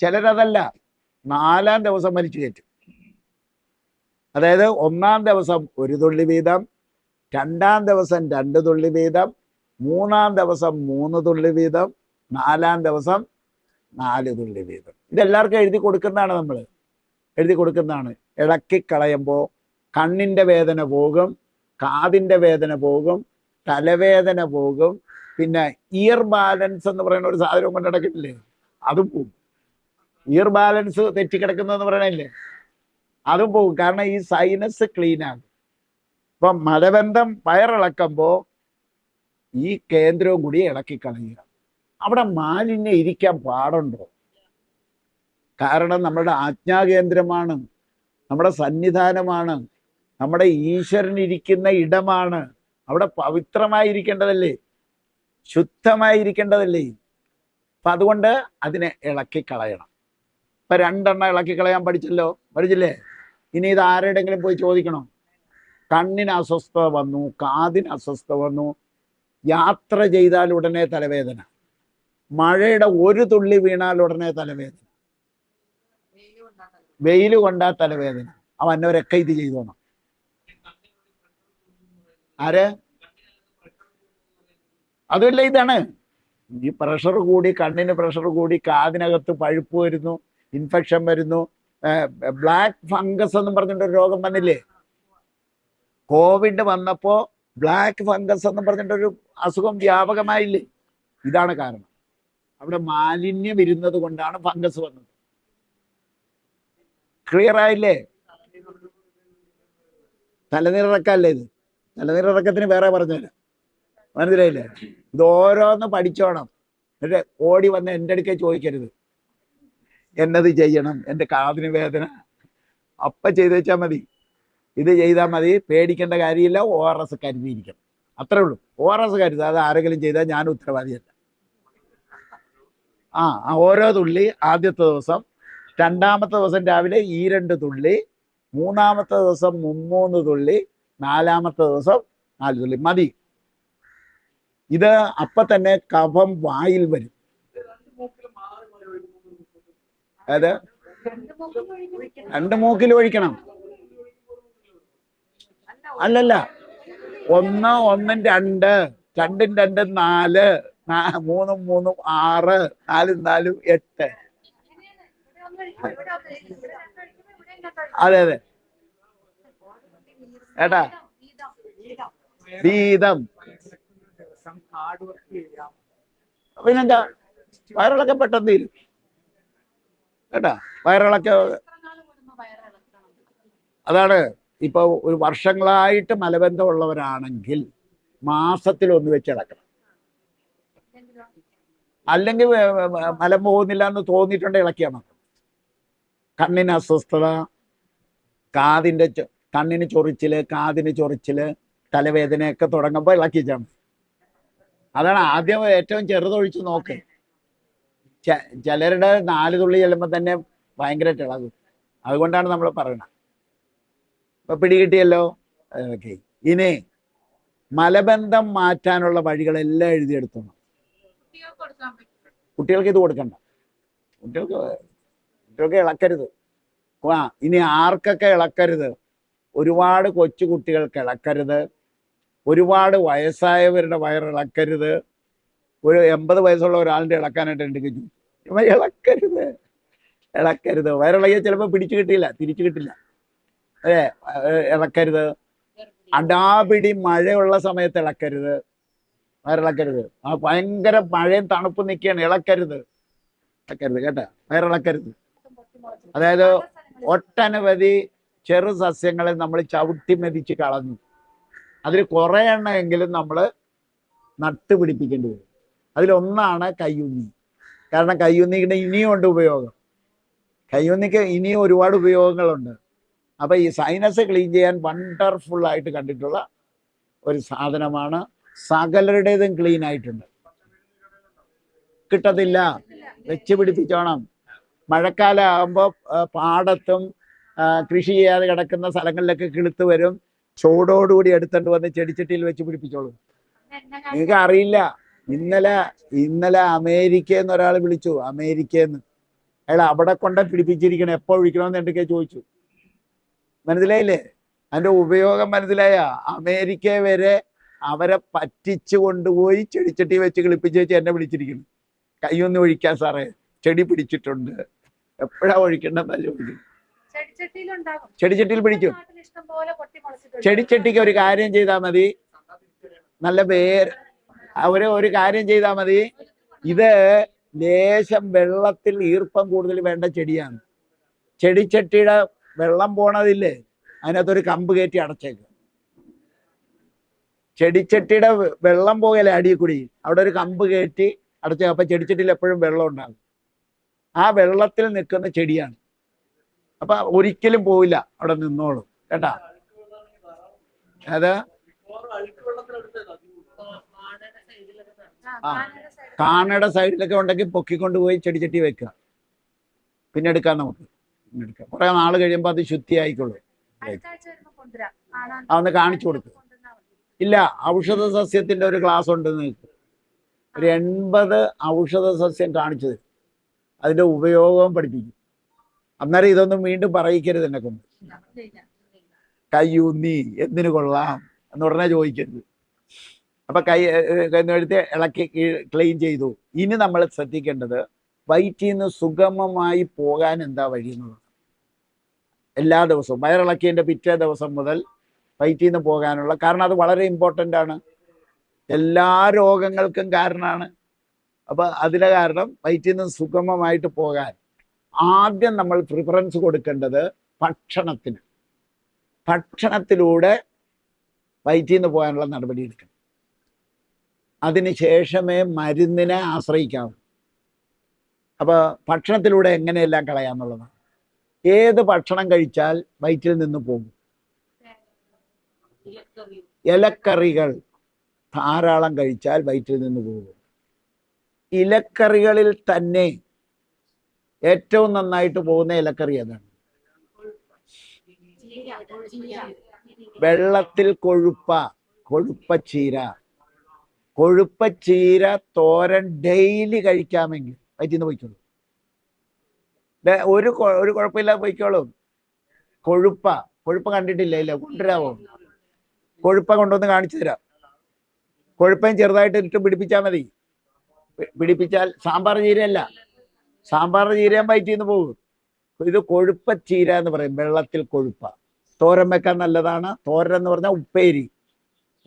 ചിലരതല്ല, 4-ാം ദിവസം വലിച്ചു കയറ്റും. അതായത് 1-ാം ദിവസം 1 തുള്ളി വീതം, 2-ാം ദിവസം 2 തുള്ളി വീതം, 3-ാം ദിവസം 3 തുള്ളി വീതം, 4-ാം ദിവസം 4 തുള്ളി വീതം. ഇതെല്ലാവർക്കും എഴുതി കൊടുക്കുന്നതാണ്. ഇളക്കി കളയുമ്പോൾ കണ്ണിൻ്റെ വേദന പോകും, കാതിൻ്റെ വേദന പോകും, തലവേദന പോകും. പിന്നെ ഇയർ ബാലൻസ് എന്ന് പറയുന്ന ഒരു സാധനം കൊണ്ട് നടക്കില്ലേ, അതും പോകും. ഇയർ ബാലൻസ് തെറ്റിക്കിടക്കുന്നതെന്ന് പറയണില്ലേ, അതും പോകും. കാരണം ഈ സൈനസ് ക്ലീൻ ആകും. ഇപ്പം മലബന്ധം വയറിളക്കുമ്പോൾ ഈ കേന്ദ്രവും കൂടി ഇളക്കി കളയുക. അവിടെ മാലിന്യം ഇരിക്കാൻ പാടുണ്ടോ? കാരണം നമ്മുടെ ആജ്ഞാകേന്ദ്രമാണ്, നമ്മുടെ സന്നിധാനമാണ്, നമ്മുടെ ഈശ്വരൻ ഇരിക്കുന്ന ഇടമാണ്. അവിടെ പവിത്രമായിരിക്കേണ്ടതല്ലേ, ശുദ്ധമായിരിക്കേണ്ടതല്ലേ? അപ്പം അതുകൊണ്ട് അതിനെ ഇളക്കി കളയണം. ഇപ്പം 2 എണ്ണം ഇളക്കി കളയാൻ പഠിച്ചില്ലേ? ഇനി ഇത് ആരുടെങ്കിലും പോയി ചോദിക്കണോ? കണ്ണിന് അസ്വസ്ഥത വന്നു, കാതിന് അസ്വസ്ഥത വന്നു, യാത്ര ചെയ്താൽ ഉടനെ തലവേദന, മഴയുടെ 1 തുള്ളി വീണാൽ ഉടനെ തലവേദന, വെയിൽ കൊണ്ടാൽ തലവേദന. അവന്നവരൊക്കെ ഇത് ചെയ്തോണം. അതുമല്ല, ഇതാണ് ഈ പ്രഷർ കൂടി, കണ്ണിന് പ്രഷർ കൂടി, കാതിനകത്ത് പഴുപ്പ് വരുന്നു, ഇൻഫെക്ഷൻ വരുന്നു. ബ്ലാക്ക് ഫംഗസ് എന്നും പറഞ്ഞിട്ടൊരു രോഗം വന്നില്ലേ? കോവിഡ് വന്നപ്പോൾ ബ്ലാക്ക് ഫംഗസ് എന്ന് പറഞ്ഞിട്ടൊരു അസുഖം വ്യാപകമായില്ലേ? ഇതാണ് കാരണം. അവിടെ മാലിന്യം ഇരുന്നത് കൊണ്ടാണ് ഫംഗസ് വന്നത്. ക്ലിയർ ആയില്ലേ? തലനീറിറക്കല്ലേ ഇത്? തലനീറിറക്കത്തിന് വേറെ പറഞ്ഞുതരാം. മനസ്സിലായില്ലേ? ഇത് ഓരോന്ന് പഠിച്ചോണം. എന്നിട്ട് ഓടി വന്ന് എൻ്റെ അടുക്കൽ ചോദിക്കരുത് എന്നത് ചെയ്യണം, എൻ്റെ കാതിന് വേദന, അപ്പം ചെയ്ത് വെച്ചാൽ മതി. ഇത് ചെയ്താൽ മതി, പേടിക്കേണ്ട കാര്യമില്ല. ORS കരുതിയിരിക്കണം, അത്രേ ഉള്ളൂ. ORS കരുതുക, അത് ആരെങ്കിലും ചെയ്താൽ ഞാൻ ഉത്തരവാദിയല്ല. ഓരോ തുള്ളി ആദ്യത്തെ ദിവസം, 2-ാമത്തെ ദിവസം രാവിലെ ഈ 2 തുള്ളി, 3-ാമത്തെ ദിവസം 3 തുള്ളി, 4-ാമത്തെ ദിവസം 4 തുള്ളി മതി. ഇത് അപ്പം തന്നെ കഫം വായിൽ വരും. അത് 2 മൂക്കിൽ ഒഴിക്കണം. അല്ലല്ല, 1, 1, 2, 2, 2, 4, 3, 3, 6, 4, 4, 8. അതെ ഏട്ടാ, വീതം. പിന്നെന്താ, വയറിളക്കം പെട്ടെന്ന് തീരും കേട്ടാ. അതാണ്. ഇപ്പൊ ഒരു വർഷങ്ങളായിട്ട് മലബന്ധമുള്ളവരാണെങ്കിൽ മാസത്തിൽ 1 വെച്ച് ഇളക്കണം. അല്ലെങ്കിൽ മലം പോകുന്നില്ല എന്ന് തോന്നിയിട്ടുണ്ട്, ഇളക്കിയാൽ മതി. കണ്ണിന് അസ്വസ്ഥത, കണ്ണിന് ചൊറിച്ചില്, കാതിന് ചൊറിച്ചില്, തലവേദനയൊക്കെ തുടങ്ങുമ്പോൾ ഇളക്കിച്ചാൽ മതി. അതാണ് ആദ്യം ഏറ്റവും ചെറുതൊഴിച്ച് നോക്ക്. ചിലരുടെ 4 തുള്ളി ചെല്ലുമ്പോൾ തന്നെ ഭയങ്കരമായിട്ട് ഇളകും. അതുകൊണ്ടാണ് നമ്മൾ പറയണത്. ഇപ്പം പിടികിട്ടിയല്ലോ? ഓക്കെ. ഇനി മലബന്ധം മാറ്റാനുള്ള വഴികളെല്ലാം എഴുതിയെടുത്തോണം. കുട്ടികൾക്ക് ഇത് കൊടുക്കണ്ട. കുട്ടികൾക്ക് ഇളക്കരുത്. ഇനി ആർക്കൊക്കെ ഇളക്കരുത്? ഒരുപാട് കൊച്ചു കുട്ടികൾക്ക് ഇളക്കരുത്, ഒരുപാട് വയസ്സായവരുടെ വയറിളക്കരുത്. ഒരു 80 വയസ്സുള്ള ഒരാളിൻ്റെ ഇളക്കാനായിട്ട് എനിക്ക് ഇളക്കരുത്, ഇളക്കരുത്. വയറിളകിയാൽ ചിലപ്പോൾ പിടിച്ചു കിട്ടില്ല, തിരിച്ചു കിട്ടില്ല. അതെ, ഇളക്കരുത്. അടാപിടി മഴയുള്ള സമയത്ത് ഇളക്കരുത്, വയറിളക്കരുത്. ആ ഭയങ്കര മഴയും തണുപ്പും നിൽക്കുകയാണ്, ഇളക്കരുത്, ഇളക്കരുത് കേട്ടോ, വയറിളക്കരുത്. അതായത് ഒട്ടനവധി ചെറു സസ്യങ്ങളെ നമ്മൾ ചവിട്ടി മെതിച്ച് കളഞ്ഞു. അതിൽ കുറേ എണ്ണമെങ്കിലും നമ്മൾ നട്ടുപിടിപ്പിക്കേണ്ടി വരും. അതിലൊന്നാണ് കയ്യുന്നി. കാരണം കയ്യുന്നിയുടെ ഇനിയും ഉണ്ട് ഉപയോഗം. കയ്യുന്നിക്ക് ഇനിയും ഒരുപാട് ഉപയോഗങ്ങളുണ്ട്. അപ്പം ഈ സൈനസ് ക്ലീൻ ചെയ്യാൻ വണ്ടർഫുള്ളായിട്ട് കണ്ടിട്ടുള്ള ഒരു സാധനമാണ്. സകലരുടേതും ക്ലീൻ ആയിട്ടുണ്ട്. കിട്ടത്തില്ല, വെച്ച് പിടിപ്പിച്ചോണം. മഴക്കാലം ആകുമ്പോൾ പാടത്തും കൃഷി ചെയ്യാതെ കിടക്കുന്ന സ്ഥലങ്ങളിലൊക്കെ കിളുത്ത് വരും. ചൂടോടുകൂടി എടുത്തുകൊണ്ട് വന്ന് ചെടിച്ചട്ടിയിൽ വെച്ച് പിടിപ്പിച്ചോളൂ. നിങ്ങൾക്ക് അറിയില്ല, ഇന്നലെ അമേരിക്കയിൽ നിന്ന് ഒരാൾ വിളിച്ചു, അമേരിക്കയിൽ നിന്ന്. അയാൾ അവിടെ കൊണ്ട് പിടിപ്പിച്ചിരിക്കണം, എപ്പോൾ വിളിക്കണമെന്ന് എന്തൊക്കെ ചോദിച്ചു. മനസ്സിലായില്ലേ? അതിൻ്റെ ഉപയോഗം മനസ്സിലായ? അമേരിക്ക വരെ അവരെ പറ്റിച്ചു കൊണ്ടുപോയി ചെടിച്ചട്ടി വെച്ച് കിളിപ്പിച്ച് വെച്ച് എന്നെ വിളിച്ചിരിക്കുന്നു. കൈയൊന്ന് ഒഴിക്കാൻ സാറേ, ചെടി പിടിച്ചിട്ടുണ്ട്, എപ്പോഴാ ഒഴിക്കേണ്ടതെന്നാ ചോദിക്കും. ചെടിച്ചട്ടിയിൽ പിടിക്കും. ചെടിച്ചട്ടിക്ക് ഒരു കാര്യം ചെയ്താൽ മതി, നല്ല ഒരു കാര്യം ചെയ്താൽ മതി. ഇത് ലേശം വെള്ളത്തിൽ ഈർപ്പം കൂടുതൽ വേണ്ട ചെടിയാണ്. ചെടിച്ചട്ടിയുടെ വെള്ളം പോണതില്ലേ, അതിനകത്തൊരു കമ്പ് കയറ്റി അടച്ചേക്കുക. ചെടിച്ചട്ടിയുടെ വെള്ളം പോകല്ലേ അടിയിൽ കൂടി, അവിടെ ഒരു കമ്പ് കയറ്റി അടച്ചേക്കുക. അപ്പം ചെടിച്ചട്ടിയിൽ എപ്പോഴും വെള്ളം ഉണ്ടാകും. ആ വെള്ളത്തിൽ നിൽക്കുന്ന ചെടിയാണ്. അപ്പം ഒരിക്കലും പോവില്ല, അവിടെ നിന്നോളും കേട്ടാ. അത് കാണയുടെ സൈഡിലൊക്കെ ഉണ്ടെങ്കിൽ പൊക്കിക്കൊണ്ട് പോയി ചെടിച്ചട്ടി വെക്കുക. പിന്നെ എടുക്കാം, നമുക്ക് പിന്നെ എടുക്കാം. കുറെ നാൾ കഴിയുമ്പോൾ അത് ശുദ്ധിയായിക്കോളൂ. അതൊന്ന് കാണിച്ചു കൊടുക്കും. ഇല്ല, ഔഷധ സസ്യത്തിന്റെ ഒരു ക്ലാസ് ഉണ്ട് നിങ്ങൾക്ക്. ഒരു 80 ഔഷധ സസ്യം കാണിച്ചു തരും, അതിന്റെ ഉപയോഗവും പഠിപ്പിക്കും. അന്നേരം ഇതൊന്നും വീണ്ടും പറയിക്കരുത് എന്നെ കൊണ്ട്. കയ്യൂന്നി എന്തിനു കൊള്ളാം എന്ന് ഉടനെ ചോദിക്കരുത്. അപ്പൊ കൈന്നെടുത്ത് ഇളക്കി ക്ലീൻ ചെയ്തു. ഇനി നമ്മൾ ശ്രദ്ധിക്കേണ്ടത് വയറ്റിൽ നിന്ന് സുഗമമായി പോകാൻ എന്താ വഴി എന്നുള്ളത്. എല്ലാ ദിവസവും വയറിളക്കിയതിൻ്റെ പിറ്റേ ദിവസം മുതൽ വയറ്റിൽ നിന്ന് പോകാനുള്ള, കാരണം അത് വളരെ ഇമ്പോർട്ടൻ്റ് ആണ്, എല്ലാ രോഗങ്ങൾക്കും കാരണമാണ്. അപ്പം അതിലെ കാരണം വയറ്റിൽ നിന്ന് സുഗമമായിട്ട് പോകാൻ ആദ്യം നമ്മൾ പ്രിഫറൻസ് കൊടുക്കേണ്ടത് ഭക്ഷണത്തിന്. ഭക്ഷണത്തിലൂടെ വയറ്റിൽ നിന്ന് പോകാനുള്ള നടപടി എടുക്കണം. അതിന് ശേഷമേ മരുന്നിനെ ആശ്രയിക്കാവൂ. അപ്പോൾ ഭക്ഷണത്തിലൂടെ എങ്ങനെയെല്ലാം കളയാമെന്നുള്ളതാണ്. ഏത് ഭക്ഷണം കഴിച്ചാൽ വയറ്റിൽ നിന്ന് പോകും? ഇലക്കറികൾ ധാരാളം കഴിച്ചാൽ വയറ്റിൽ നിന്ന് പോകും. ഇലക്കറികളിൽ തന്നെ ഏറ്റവും നന്നായിട്ട് പോകുന്ന ഇലക്കറി അതാണ്. വെള്ളത്തിൽ കൊഴുപ്പച്ചീര തോരൻ ഡെയിലി കഴിക്കാമെങ്കിൽ വയറ്റിൽ നിന്ന് പോയിക്കോളും. ഒരു കുഴപ്പമില്ലാതെ പോയിക്കോളും. കൊഴുപ്പ കണ്ടിട്ടില്ല? ഇല്ല, കൊണ്ടുവരാമോ? കൊഴുപ്പ കൊണ്ടുവന്ന് കാണിച്ചു തരാം. കൊഴുപ്പയും ചെറുതായിട്ട് ഇട്ട് പിടിപ്പിച്ചാൽ മതി. പിടിപ്പിച്ചാൽ സാമ്പാർ ചീരയല്ല, സാമ്പാർ ചീരയും വയറ്റിൽ നിന്ന് പോകും. ഇത് കൊഴുപ്പച്ചീര എന്ന് പറയും. വെള്ളത്തിൽ കൊഴുപ്പ തോരൻ വെക്കാൻ നല്ലതാണ്. തോരൻ എന്ന് പറഞ്ഞാൽ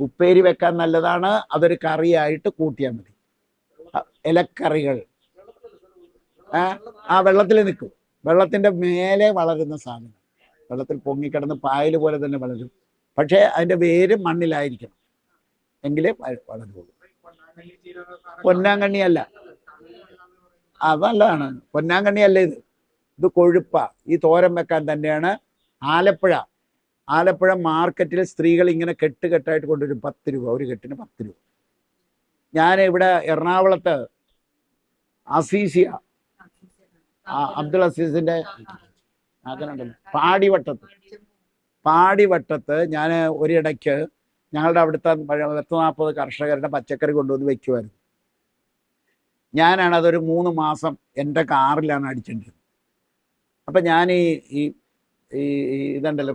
ഉപ്പേരി വെക്കാൻ നല്ലതാണ്. അതൊരു കറിയായിട്ട് കൂട്ടിയാൽ മതി. ഇലക്കറികൾ വെള്ളത്തിൽ നിൽക്കും. വെള്ളത്തിൻ്റെ മേലെ വളരുന്ന സാധനം, വെള്ളത്തിൽ പൊങ്ങിക്കിടന്ന് പായൽ പോലെ തന്നെ വളരും. പക്ഷേ അതിൻ്റെ വേര് മണ്ണിലായിരിക്കണം, എങ്കിലേ വളരുള്ളൂ. പൊന്നാങ്കണ്ണിയല്ല, അതല്ലാണ്. പൊന്നാങ്കണ്ണിയല്ല ഇത് കൊഴുപ്പ. ഈ തോരൻ വെക്കാൻ തന്നെയാണ്. ആലപ്പുഴ മാർക്കറ്റിൽ സ്ത്രീകൾ ഇങ്ങനെ കെട്ടായിട്ട് കൊണ്ടുവരും. 10 രൂപ ഒരു കെട്ടിന്, 10 രൂപ. ഞാൻ ഇവിടെ എറണാകുളത്ത് അബ്ദുൾ അസീസിന്റെ അതിനുണ്ടല്ലോ പാടിവട്ടത്ത് ഞാൻ ഒരിടയ്ക്ക് ഞങ്ങളുടെ അവിടുത്തെ 40 കർഷകരുടെ പച്ചക്കറി കൊണ്ടുവന്ന് വെക്കുമായിരുന്നു. ഞാനാണ് അതൊരു 3 മാസം എൻ്റെ കാറിലാണ് അടിച്ചിട്ടുള്ളത്. അപ്പം ഞാൻ ഈ ഇതുണ്ടല്ലോ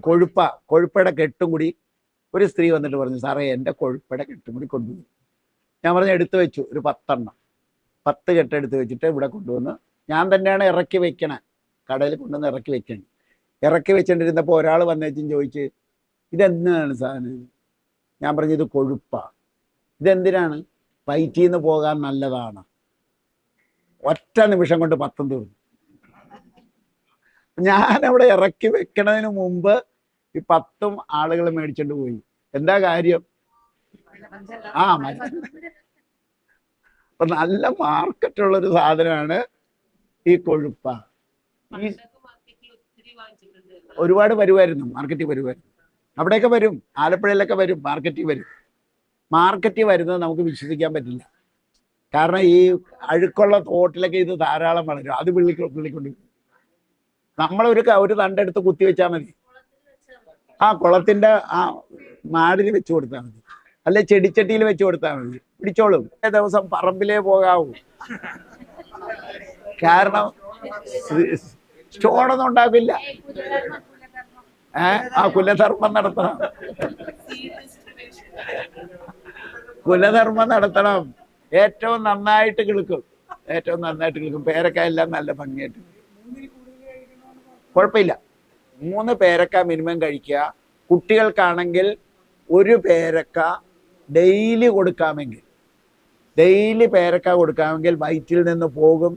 കൊഴുപ്പയുടെ കെട്ടും കൂടി ഒരു സ്ത്രീ വന്നിട്ട് പറഞ്ഞു, സാറേ എൻ്റെ കൊഴുപ്പയുടെ കെട്ടും കൂടി കൊണ്ടുപോയി. ഞാൻ പറഞ്ഞു എടുത്തു വെച്ചു, ഒരു 10 കെട്ട് എടുത്ത് വെച്ചിട്ട് ഇവിടെ കൊണ്ടുവന്ന് ഞാൻ തന്നെയാണ് ഇറക്കി വെക്കണേ, കടയിൽ കൊണ്ടുവന്ന് ഇറക്കി വെക്കണം. ഇറക്കി വെച്ചിട്ടിരുന്നപ്പോൾ ഒരാൾ വന്നേച്ചും ചോദിച്ച്, ഇതെന്താണ് സാധനം? ഞാൻ പറഞ്ഞു ഇത് കൊഴുപ്പാണ്. ഇതെന്തിനാണ്? വയറ്റിൽ നിന്ന് പോകാൻ നല്ലതാണ്. ഒറ്റ നിമിഷം കൊണ്ട് 10 തീർന്നു. ഞാനവിടെ ഇറക്കി വെക്കണതിന് മുമ്പ് ഈ 10 ആളുകൾ മേടിച്ചോണ്ട് പോയി. എന്താ കാര്യം? അപ്പൊ നല്ല മാർക്കറ്റുള്ളൊരു സാധനമാണ് ഈ കൊഴുപ്പ. ഈ ഒരുപാട് വരുമായിരുന്നു, മാർക്കറ്റിൽ വരുമായിരുന്നു. അവിടെയൊക്കെ വരും, ആലപ്പുഴയിലൊക്കെ വരും, മാർക്കറ്റിൽ വരും. മാർക്കറ്റിൽ വരുന്നത് നമുക്ക് വിശ്വസിക്കാൻ പറ്റില്ല. കാരണം ഈ അഴുക്കുള്ള തോട്ടിലൊക്കെ ഇത് ധാരാളം വളരും. അത് വിള്ളിക്കൊണ്ട് നമ്മളൊരു തണ്ടെടുത്ത് കുത്തിവെച്ചാൽ മതി. കുളത്തിന്റെ മാടിന് വെച്ച് കൊടുത്താൽ മതി, അല്ലെ ചെടിച്ചട്ടിയിൽ വെച്ച് കൊടുത്താൽ മതി, പിടിച്ചോളും. ദിവസം പറമ്പിലേ പോകാവൂ. കാരണം സ്റ്റോണൊന്നും ഉണ്ടാക്കില്ല. കുലധർമ്മം നടത്തണം, കുലധർമ്മം നടത്തണം. ഏറ്റവും നന്നായിട്ട് കിളുക്കും, ഏറ്റവും നന്നായിട്ട് കിളുക്കും. പേരക്ക എല്ലാം നല്ല ഭംഗിയായിട്ട്. കുഴപ്പമില്ല, 3 പേരക്ക മിനിമം കഴിക്കുക. കുട്ടികൾക്കാണെങ്കിൽ 1 പേരക്ക ഡെയിലി കൊടുക്കാമെങ്കിൽ, ഡെയിലി പേരക്ക കൊടുക്കാമെങ്കിൽ വയറ്റിൽ നിന്ന് പോകും.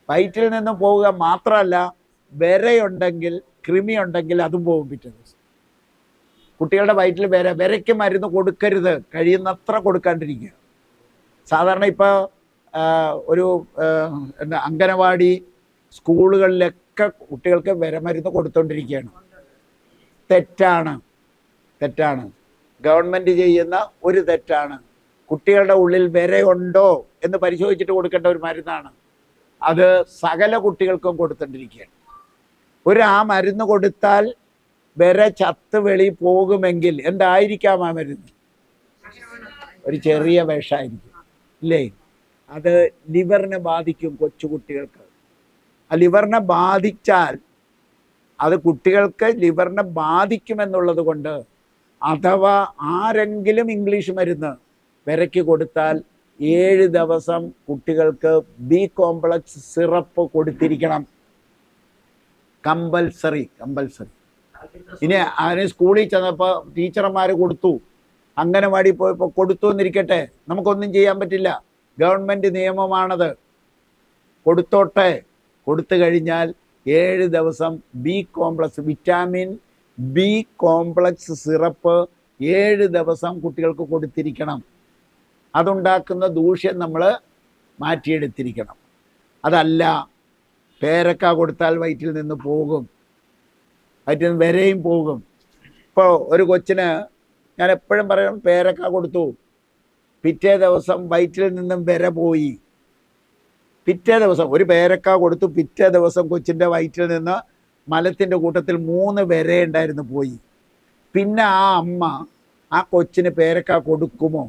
വയറ്റിൽ നിന്ന് പോവുക മാത്രമല്ല, വിരയുണ്ടെങ്കിൽ, കൃമി ഉണ്ടെങ്കിൽ അതും പോകും പിറ്റേ ദിവസം. കുട്ടികളുടെ വയറ്റിൽ വിരയ്ക്ക് മരുന്ന് കൊടുക്കരുത്, കഴിയുന്നത്ര കൊടുക്കാണ്ടിരിക്കുക. സാധാരണ ഇപ്പോൾ ഒരു അംഗനവാടി സ്കൂളുകളിലൊക്കെ കുട്ടികൾക്ക് വിരമരുന്ന് കൊടുത്തോണ്ടിരിക്കുകയാണ്. തെറ്റാണ്. ഗവൺമെൻറ് ചെയ്യുന്ന ഒരു തെറ്റാണ്. കുട്ടികളുടെ ഉള്ളിൽ വിരയുണ്ടോ എന്ന് പരിശോധിച്ചിട്ട് കൊടുക്കേണ്ട ഒരു മരുന്നാണ് അത്. സകല കുട്ടികൾക്കും കൊടുത്തോണ്ടിരിക്കുകയാണ്. ആ മരുന്ന് കൊടുത്താൽ വിര ചത്ത് വെളി പോകുമെങ്കിൽ എന്തായിരിക്കാം ആ മരുന്ന്? ഒരു ചെറിയ വിഷമായിരിക്കും, ഇല്ലേ? അത് ലിവറിനെ ബാധിക്കും കൊച്ചുകുട്ടികൾക്ക്. ആ ലിവറിനെ ബാധിച്ചാൽ അത് കുട്ടികൾക്ക് ലിവറിനെ ബാധിക്കുമെന്നുള്ളത് കൊണ്ട്, അഥവാ ആരെങ്കിലും ഇംഗ്ലീഷ് മരുന്ന് വിരയ്ക്ക് കൊടുത്താൽ 7 ദിവസം കുട്ടികൾക്ക് ബി കോംപ്ലക്സ് സിറപ്പ് കൊടുത്തിരിക്കണം. കമ്പൽസറി. ഇനി അതിന് സ്കൂളിൽ ചെന്നപ്പോൾ ടീച്ചർമാർ കൊടുത്തു, അംഗനവാടി പോയപ്പോൾ കൊടുത്തു എന്നിരിക്കട്ടെ, നമുക്കൊന്നും ചെയ്യാൻ പറ്റില്ല. ഗവൺമെൻറ് നിയമമാണത്. കൊടുത്തോട്ടെ. കൊടുത്തു കഴിഞ്ഞാൽ 7 ദിവസം B complex, vitamin B complex syrup 7 ദിവസം കുട്ടികൾക്ക് കൊടുത്തിരിക്കണം. അതുണ്ടാക്കുന്ന ദൂഷ്യം നമ്മൾ മാറ്റിയെടുത്തിരിക്കണം. അതല്ല പേരക്ക കൊടുത്താൽ വയറ്റിൽ നിന്ന് പോകും, വയറ്റിൽ നിന്ന് വരെയും പോകും. ഇപ്പോൾ ഒരു കൊച്ചിന് ഞാൻ എപ്പോഴും പറയും, പേരക്ക കൊടുത്തു, പിറ്റേ ദിവസം വയറ്റിൽ നിന്നും വര പോയി. പിറ്റേ ദിവസം ഒരു പേരക്ക കൊടുത്തു, പിറ്റേ ദിവസം കൊച്ചിൻ്റെ വയറ്റിൽ നിന്ന് മലത്തിൻ്റെ കൂട്ടത്തിൽ 3 വര ഉണ്ടായിരുന്നു, പോയി. പിന്നെ ആ അമ്മ ആ കൊച്ചിന് പേരക്ക കൊടുക്കുമോ?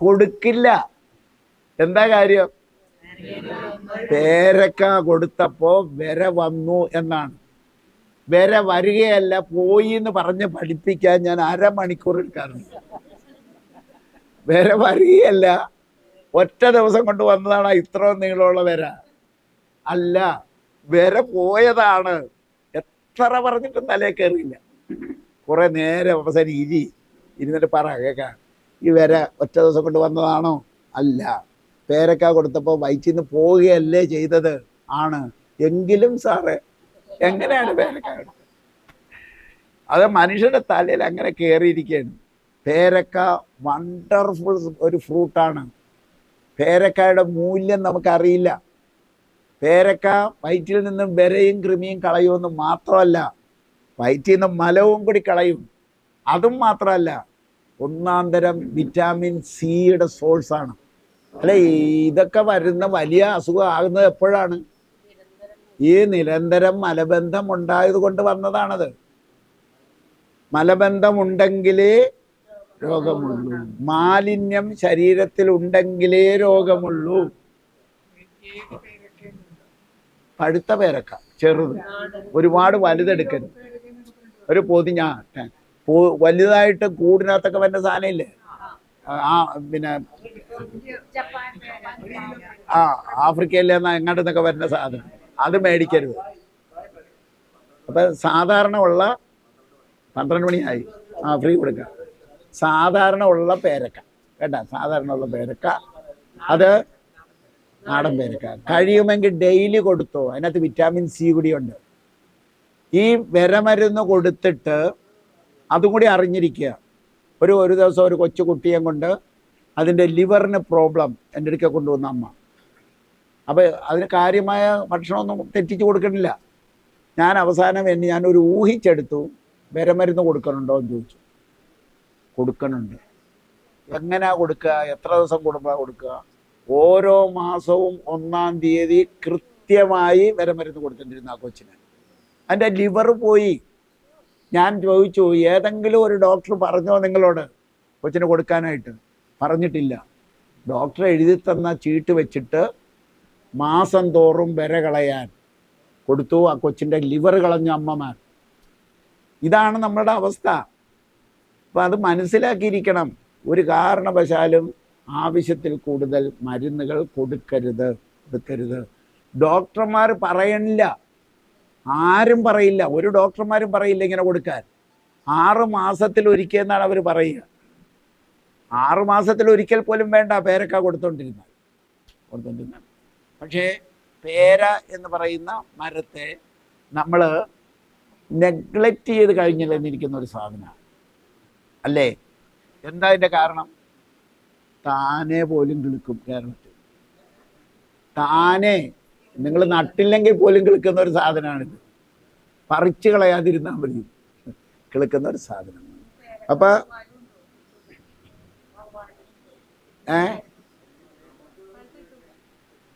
കൊടുക്കില്ല. എന്താ കാര്യം? പേരക്ക കൊടുത്തപ്പോ വര വന്നു എന്നാണ്. വര വരികയല്ല, പോയി എന്ന് പറഞ്ഞ് പഠിപ്പിക്കാൻ ഞാൻ 1/2 മണിക്കൂർ എടുക്കാറുണ്ട്. വര വരികയല്ല, ഒറ്റ ദിവസം കൊണ്ട് വന്നതാണ് ഇത്ര നീളമുള്ള വര അല്ല, വര പോയതാണ്. എത്ര പറഞ്ഞിട്ടും തലേ കയറിയില്ല. കുറെ നേരം അവസാനം ഇരുന്നിട്ട് പറ കേൾക്കാം, ഈ വര ഒറ്റ ദിവസം കൊണ്ട് വന്നതാണോ? അല്ല, പേരക്ക കൊടുത്തപ്പോൾ വയറ്റിൽ നിന്ന് പോവുകയല്ലേ ചെയ്തത്? ആണ്. എങ്കിലും സാറേ എങ്ങനെയാണ് പേരക്ക? അത് മനുഷ്യരുടെ തലയിൽ അങ്ങനെ കയറിയിരിക്കുകയാണ്. പേരക്ക വണ്ടർഫുൾ ഒരു ഫ്രൂട്ടാണ്. പേരക്കയുടെ മൂല്യം നമുക്കറിയില്ല. പേരക്ക വയറ്റിൽ നിന്നും വിരയും കൃമിയും കളയുമെന്ന് മാത്രമല്ല, വയറ്റിൽ നിന്ന് മലവും കൂടി കളയും. അതും മാത്രമല്ല, 1-ാം തരം വിറ്റാമിൻ സിയുടെ സോഴ്സാണ്. അല്ലെ, ഇതൊക്കെ വരുന്ന വലിയ അസുഖം ആകുന്നത് എപ്പോഴാണ്? ഈ നിരന്തരം മലബന്ധം ഉണ്ടായത് കൊണ്ട് വന്നതാണത്. മലബന്ധമുണ്ടെങ്കിലേ രോഗമുള്ളൂ. മാലിന്യം ശരീരത്തിൽ ഉണ്ടെങ്കിലേ രോഗമുള്ളൂ. പഴുത്ത പേരക്ക ചെറുത്, ഒരുപാട് വലുതെടുക്കരുത്. ഒരു പൊതിഞ്ഞ വലുതായിട്ട് കൂടിനകത്തൊക്കെ വരുന്ന സാധനം ഇല്ലേ, ആ പിന്നെ ആഫ്രിക്കയിൽ നിന്ന് എങ്ങോട്ട് നിന്നൊക്കെ വരുന്ന സാധനം, അത് മേടിക്കരുത്. അപ്പൊ സാധാരണ ഉള്ള 12 മണിയായി, ഫ്രീ കൊടുക്കാം. സാധാരണ ഉള്ള പേരക്ക കേട്ടാ, സാധാരണ ഉള്ള പേരക്ക, അത് നാടൻ പേരക്ക കഴിയുമെങ്കിൽ ഡെയിലി കൊടുത്തോ. അതിനകത്ത് വിറ്റാമിൻ സി കൂടിയുണ്ട്. ഈ വിരമരുന്ന് കൊടുത്തിട്ട് അതും കൂടി അറിഞ്ഞിരിക്കുക. ഒരു ദിവസം ഒരു കൊച്ചു കുട്ടിയെ കൊണ്ട് അതിൻ്റെ ലിവറിന് പ്രോബ്ലം എൻ്റെ അടുക്ക കൊണ്ടുവന്ന അമ്മ. അപ്പോൾ അതിന് കാര്യമായ ഭക്ഷണമൊന്നും തെറ്റിച്ച് കൊടുക്കണില്ല. ഞാൻ അവസാനം ഞാനൊരു ഊഹിച്ചെടുത്തു, വിരമരുന്ന് കൊടുക്കണുണ്ടോ എന്ന് ചോദിച്ചു. കൊടുക്കണുണ്ട്. എങ്ങനെയാ കൊടുക്കുക, എത്ര ദിവസം കൂടുമ്പോൾ കൊടുക്കുക? ഓരോ മാസവും 1-ാം തീയതി കൃത്യമായി വിരമരുന്ന് കൊടുത്തിട്ടിരുന്നു ആ കൊച്ചിന്. അതിൻ്റെ ലിവർ പോയി. ഞാൻ ചോദിച്ചു, ഏതെങ്കിലും ഒരു ഡോക്ടർ പറഞ്ഞോ നിങ്ങളോട് കൊച്ചിന് കൊടുക്കാനായിട്ട്? പറഞ്ഞിട്ടില്ല. ഡോക്ടർ എഴുതി തന്ന ചീട്ട് വെച്ചിട്ട് മാസം തോറും വിര കളയാൻ കൊടുത്തു. ആ കൊച്ചിൻ്റെ ലിവർ കളഞ്ഞ അമ്മമാർ. ഇതാണ് നമ്മളുടെ അവസ്ഥ. അപ്പം അത് മനസ്സിലാക്കിയിരിക്കണം. ഒരു കാരണവശാലും ആവശ്യത്തിൽ കൂടുതൽ മരുന്നുകൾ കൊടുക്കരുത്. ഡോക്ടർമാർ പറയണില്ല, ആരും പറയില്ല, ഒരു ഡോക്ടർമാരും പറയില്ല ഇങ്ങനെ കൊടുക്കാൻ. 6 മാസത്തിൽ ഒരിക്കൽ എന്നാണ് അവർ പറയുക. 6 മാസത്തിൽ ഒരിക്കൽ പോലും വേണ്ട പേരക്ക കൊടുത്തോണ്ടിരുന്നത്. പക്ഷേ പേര എന്ന് പറയുന്ന മരത്തെ നമ്മൾ നെഗ്ലക്റ്റ് ചെയ്ത് കഴിഞ്ഞിരുന്നിരിക്കുന്ന ഒരു സാധനമാണ് അല്ലേ? എന്താ അതിൻ്റെ കാരണം? താനെ പോലും കിളുക്കും. കേരളത്തിൽ താനെ, നിങ്ങൾ നട്ടില്ലെങ്കിൽ പോലും കിളുക്കുന്ന ഒരു സാധനമാണിത്. പറിച്ചു കളയാതിരുന്നാൽ മതി, കിളുക്കുന്ന ഒരു സാധനം. അപ്പൊ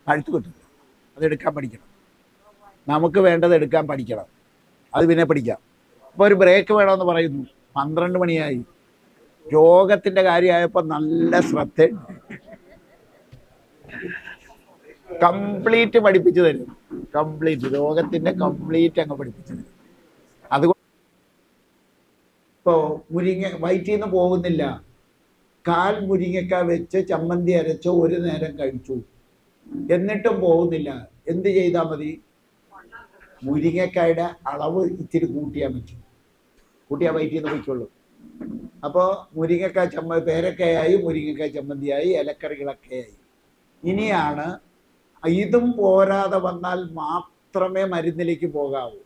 പഴുത്ത് കിട്ടില്ല, അതെടുക്കാൻ പഠിക്കണം. നമുക്ക് വേണ്ടത് എടുക്കാൻ പഠിക്കണം, അത് പിന്നെ പഠിക്കാം. അപ്പോൾ ഒരു ബ്രേക്ക് വേണമെന്ന് പറയുന്നു. 12 മണിയായി. രോഗത്തിൻ്റെ കാര്യമായപ്പോൾ നല്ല ശ്രദ്ധയുണ്ട്. കംപ്ലീറ്റ് പഠിപ്പിച്ചു തരും. രോഗത്തിൻ്റെ കംപ്ലീറ്റ് അങ്ങ് പഠിപ്പിച്ചു തരും. അതുകൊണ്ട് ഇപ്പോൾ വയറ്റിൽ നിന്ന് പോകുന്നില്ല, കാൽ മുരിങ്ങക്ക വെച്ച് ചമ്മന്തി അരച്ച് ഒരു നേരം കഴിച്ചു, എന്നിട്ടും പോകുന്നില്ല. എന്ത് ചെയ്താൽ മതി? മുരിങ്ങക്കായുടെ അളവ് ഇത്തിരി കൂട്ടിയാൽ വയറ്റിൽ നിന്ന് പോയിക്കൊള്ളൂ. അപ്പോൾ മുരിങ്ങക്ക പേരക്കയായി, മുരിങ്ങക്ക ചമ്മന്തിയായി, ഇലക്കറികളൊക്കെയായി. ഇനിയാണ് ഇതും പോരാതെ വന്നാൽ മാത്രമേ മരുന്നിലേക്ക് പോകാവൂ.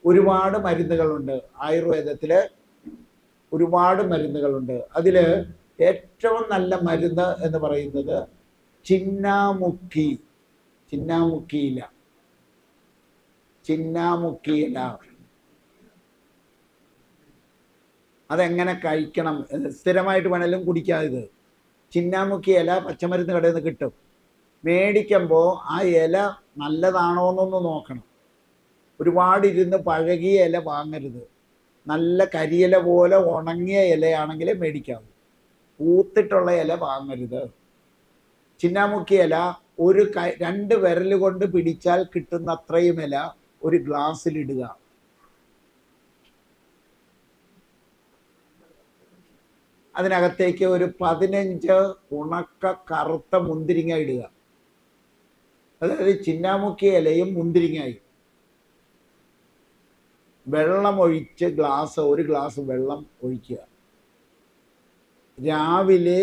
ഒരുപാട് മരുന്നുകളുണ്ട് ആയുർവേദത്തിൽ, ഒരുപാട് മരുന്നുകളുണ്ട്. അതിൽ ഏറ്റവും നല്ല മരുന്ന് എന്ന് പറയുന്നത് ചിന്നാമുക്കിയില. അതെങ്ങനെ കഴിക്കണം? സ്ഥിരമായിട്ട് വേണമെങ്കിലും കുടിക്കാതെ. ചിന്നാമുക്കി ഇല പച്ചമരുന്ന് കടയിൽ നിന്ന് കിട്ടും. മേടിക്കുമ്പോൾ ആ ഇല നല്ലതാണോ എന്നൊന്ന് നോക്കണം. ഒരുപാട് ഇരുന്ന് പഴകിയ ഇല വാങ്ങരുത്. നല്ല കരിയില പോലെ ഉണങ്ങിയ ഇലയാണെങ്കിലേ മേടിക്കാവൂ. പൂത്തിട്ടുള്ള ഇല വാങ്ങരുത്. ചിന്നാമുക്കി ഇല 2 വിരൽ കൊണ്ട് പിടിച്ചാൽ കിട്ടുന്ന അത്രയും ഇല ഒരു ഗ്ലാസ്സിലിടുക. അതിനകത്തേക്ക് ഒരു 15 ഉണക്ക കറുത്ത മുന്തിരിങ്ങ ഇടുക. അതായത് ചിന്നാമുക്കി ഇലയും മുന്തിരിങ്ങയും. വെള്ളമൊഴിച്ച് ഒരു ഗ്ലാസ് വെള്ളം ഒഴിക്കുക. രാവിലെ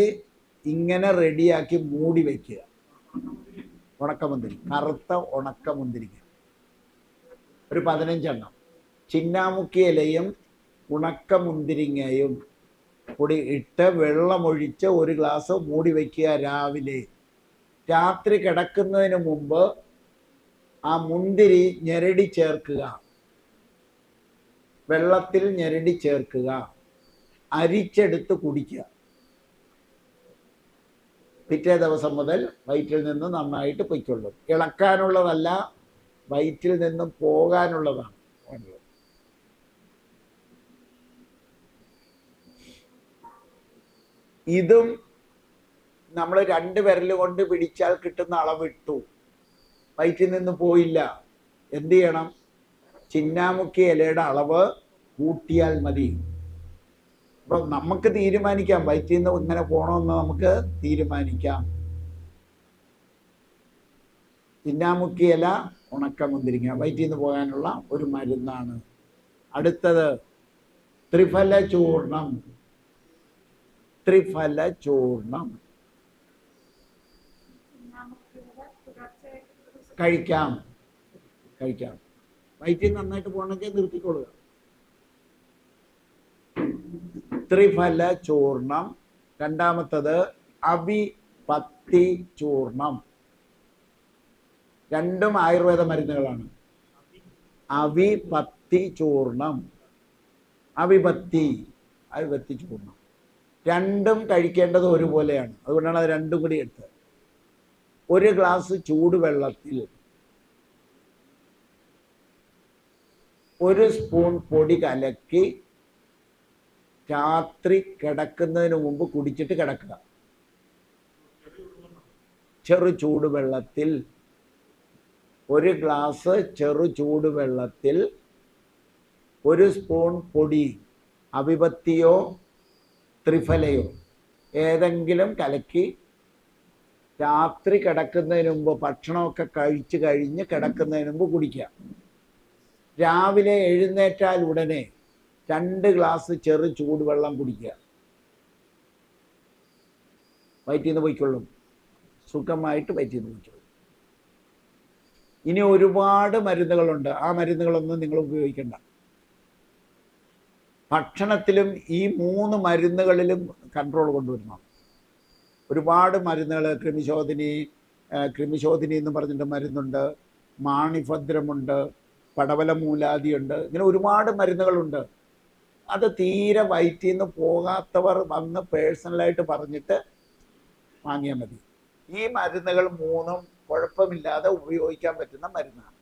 ഇങ്ങനെ റെഡിയാക്കി മൂടി വയ്ക്കുക. ഉണക്കമുന്തിരി, കറുത്ത ഉണക്കമുന്തിരിങ്ങ ഒരു 15 എണ്ണം. ചിന്നാമുക്കി ഇലയും ഉണക്കമുന്തിരിങ്ങയും കൂടി ഇട്ട് വെള്ളമൊഴിച്ച് ഒരു ഗ്ലാസ് മൂടി വയ്ക്കുക രാവിലെ. രാത്രി കിടക്കുന്നതിന് മുമ്പ് ആ മുന്തിരി ഞെരടി ചേർക്കുക, വെള്ളത്തിൽ ഞെരടി ചേർക്കുക, അരിച്ചെടുത്ത് കുടിക്കുക. പിറ്റേ ദിവസം മുതൽ വയറ്റിൽ നിന്ന് നന്നായിട്ട് പൊയ്ക്കൊള്ളും. ഇളക്കാനുള്ളതല്ല, വയറ്റിൽ നിന്നും പോകാനുള്ളതാണ്. ഇതും നമ്മൾ 2 വിരൽ കൊണ്ട് പിടിച്ചാൽ കിട്ടുന്ന അളവിട്ടു, വയറ്റിൽ നിന്ന് പോയില്ല എന്ത് ചെയ്യണം? ചിന്നാമുക്കി ഇലയുടെ അളവ് കൂട്ടിയാൽ മതി. അപ്പൊ നമുക്ക് തീരുമാനിക്കാം, വയറ്റിൽ നിന്ന് ഇങ്ങനെ പോകണമെന്ന് നമുക്ക് തീരുമാനിക്കാം. ചിന്നാമുക്കി ഇല, ഉണക്കമുന്തിരിങ്ങ വയറ്റിൽ നിന്ന് പോകാനുള്ള ഒരു മരുന്നാണ്. അടുത്തത് ത്രിഫല ചൂർണം. ത്രിഫല ചൂർണം കഴിക്കാം. വയറ്റിൽ നന്നായിട്ട് പോകണമെങ്കിൽ നിർത്തിക്കൊള്ളുക. ത്രിഫല ചൂർണം. രണ്ടാമത്തത് അവിപത്തി ചൂർണം. രണ്ടും ആയുർവേദ മരുന്നുകളാണ്. അവിപത്തി ചൂർണം, അവിപത്തി ചൂർണം. രണ്ടും കഴിക്കേണ്ടത് ഒരുപോലെയാണ്. അതുകൊണ്ടാണ് അത് രണ്ടും കൂടി എടുത്തത്. ഒരു ഗ്ലാസ് ചൂടുവെള്ളത്തിൽ 1 സ്പൂൺ പൊടി കലക്കി രാത്രി കിടക്കുന്നതിന് മുമ്പ് കുടിച്ചിട്ട് കിടക്കുക. ചെറു ചൂടുവെള്ളത്തിൽ 1 ഗ്ലാസ് ചെറു ചൂടുവെള്ളത്തിൽ 1 സ്പൂൺ പൊടി, അവിപത്തിയോ ത്രിഫലയോ ഏതെങ്കിലും കലക്കി രാത്രി കിടക്കുന്നതിന് മുമ്പ്, ഭക്ഷണമൊക്കെ കഴിച്ചു കഴിഞ്ഞ് കിടക്കുന്നതിന് മുമ്പ് കുടിക്കുക. രാവിലെ എഴുന്നേറ്റാൽ ഉടനെ 2 ഗ്ലാസ് ചെറു ചൂടുവെള്ളം കുടിക്കുക. വയറ്റിൽ നിന്ന് പോയിക്കൊള്ളും, സുഖമായിട്ട് വയറ്റിൽ നിന്ന് പോയിക്കൊള്ളും. ഇനി ഒരുപാട് മരുന്നുകളുണ്ട്. ആ മരുന്നുകളൊന്നും നിങ്ങൾ ഉപയോഗിക്കണ്ട. ഭക്ഷണത്തിലും ഈ 3 മരുന്നുകളിലും കൺട്രോൾ കൊണ്ടുവരണം. ഒരുപാട് മരുന്നുകൾ, ക്രിമിശോധിനി എന്ന് പറഞ്ഞിട്ട് മരുന്നുണ്ട്, മാണിഭദ്രമുണ്ട്, പടവലമൂലാദിയുണ്ട്. ഇങ്ങനെ ഒരുപാട് മരുന്നുകളുണ്ട്. അത് തീരെ വയറ്റിൽ നിന്ന് പോകാത്തവർ വന്ന് പേഴ്സണലായിട്ട് പറഞ്ഞിട്ട് വാങ്ങിയാൽ മതി. ഈ മരുന്നുകൾ 3ഉം കുഴപ്പമില്ലാതെ ഉപയോഗിക്കാൻ പറ്റുന്ന മരുന്നാണ്.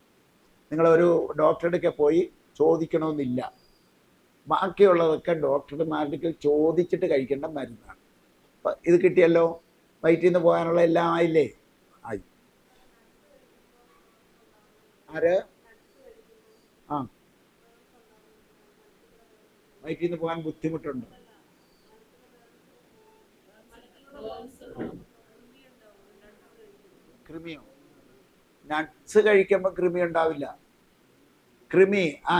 നിങ്ങളൊരു ഡോക്ടറുടെ പോയി ചോദിക്കണമെന്നില്ല. ബാക്കിയുള്ളതൊക്കെ ഡോക്ടർമാരുടെ ചോദിച്ചിട്ട് കഴിക്കേണ്ട മരുന്നാണ്. അപ്പം ഇത് കിട്ടിയല്ലോ. വയറ്റിൽ നിന്ന് പോകാനുള്ള എല്ലാം ആയില്ലേ? ആയി. ആര്? ആ, വയറ്റിൽ നിന്ന് പോകാൻ ബുദ്ധിമുട്ടുണ്ട്. കൃമിയോ? നട്ട്സ് കഴിക്കുമ്പോൾ കൃമി ഉണ്ടാവില്ല.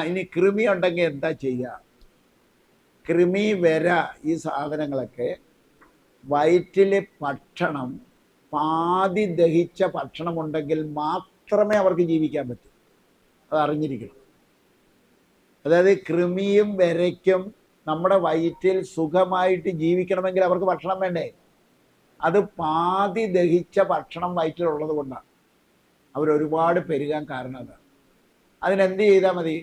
ഇനി കൃമി ഉണ്ടെങ്കിൽ എന്താ ചെയ്യുക? കൃമി, വര, ഈ സാധനങ്ങളൊക്കെ വയറ്റിലെ ഭക്ഷണം പാതി ദഹിച്ച ഭക്ഷണം ഉണ്ടെങ്കിൽ മാത്രമേ അവർക്ക് ജീവിക്കാൻ പറ്റൂ. അത് അറിഞ്ഞിരിക്കണം. അതായത് കൃമിയും വരയ്ക്കും നമ്മുടെ വയറ്റിൽ സുഖമായിട്ട് ജീവിക്കണമെങ്കിൽ അവർക്ക് ഭക്ഷണം വേണ്ടേ? അത് പാതി ദഹിച്ച ഭക്ഷണം വയറ്റിലുള്ളത് കൊണ്ടാണ് അവരൊരുപാട് പെരുകാൻ കാരണം. അതാണ്. അതിനെന്ത് ചെയ്താൽ മതി?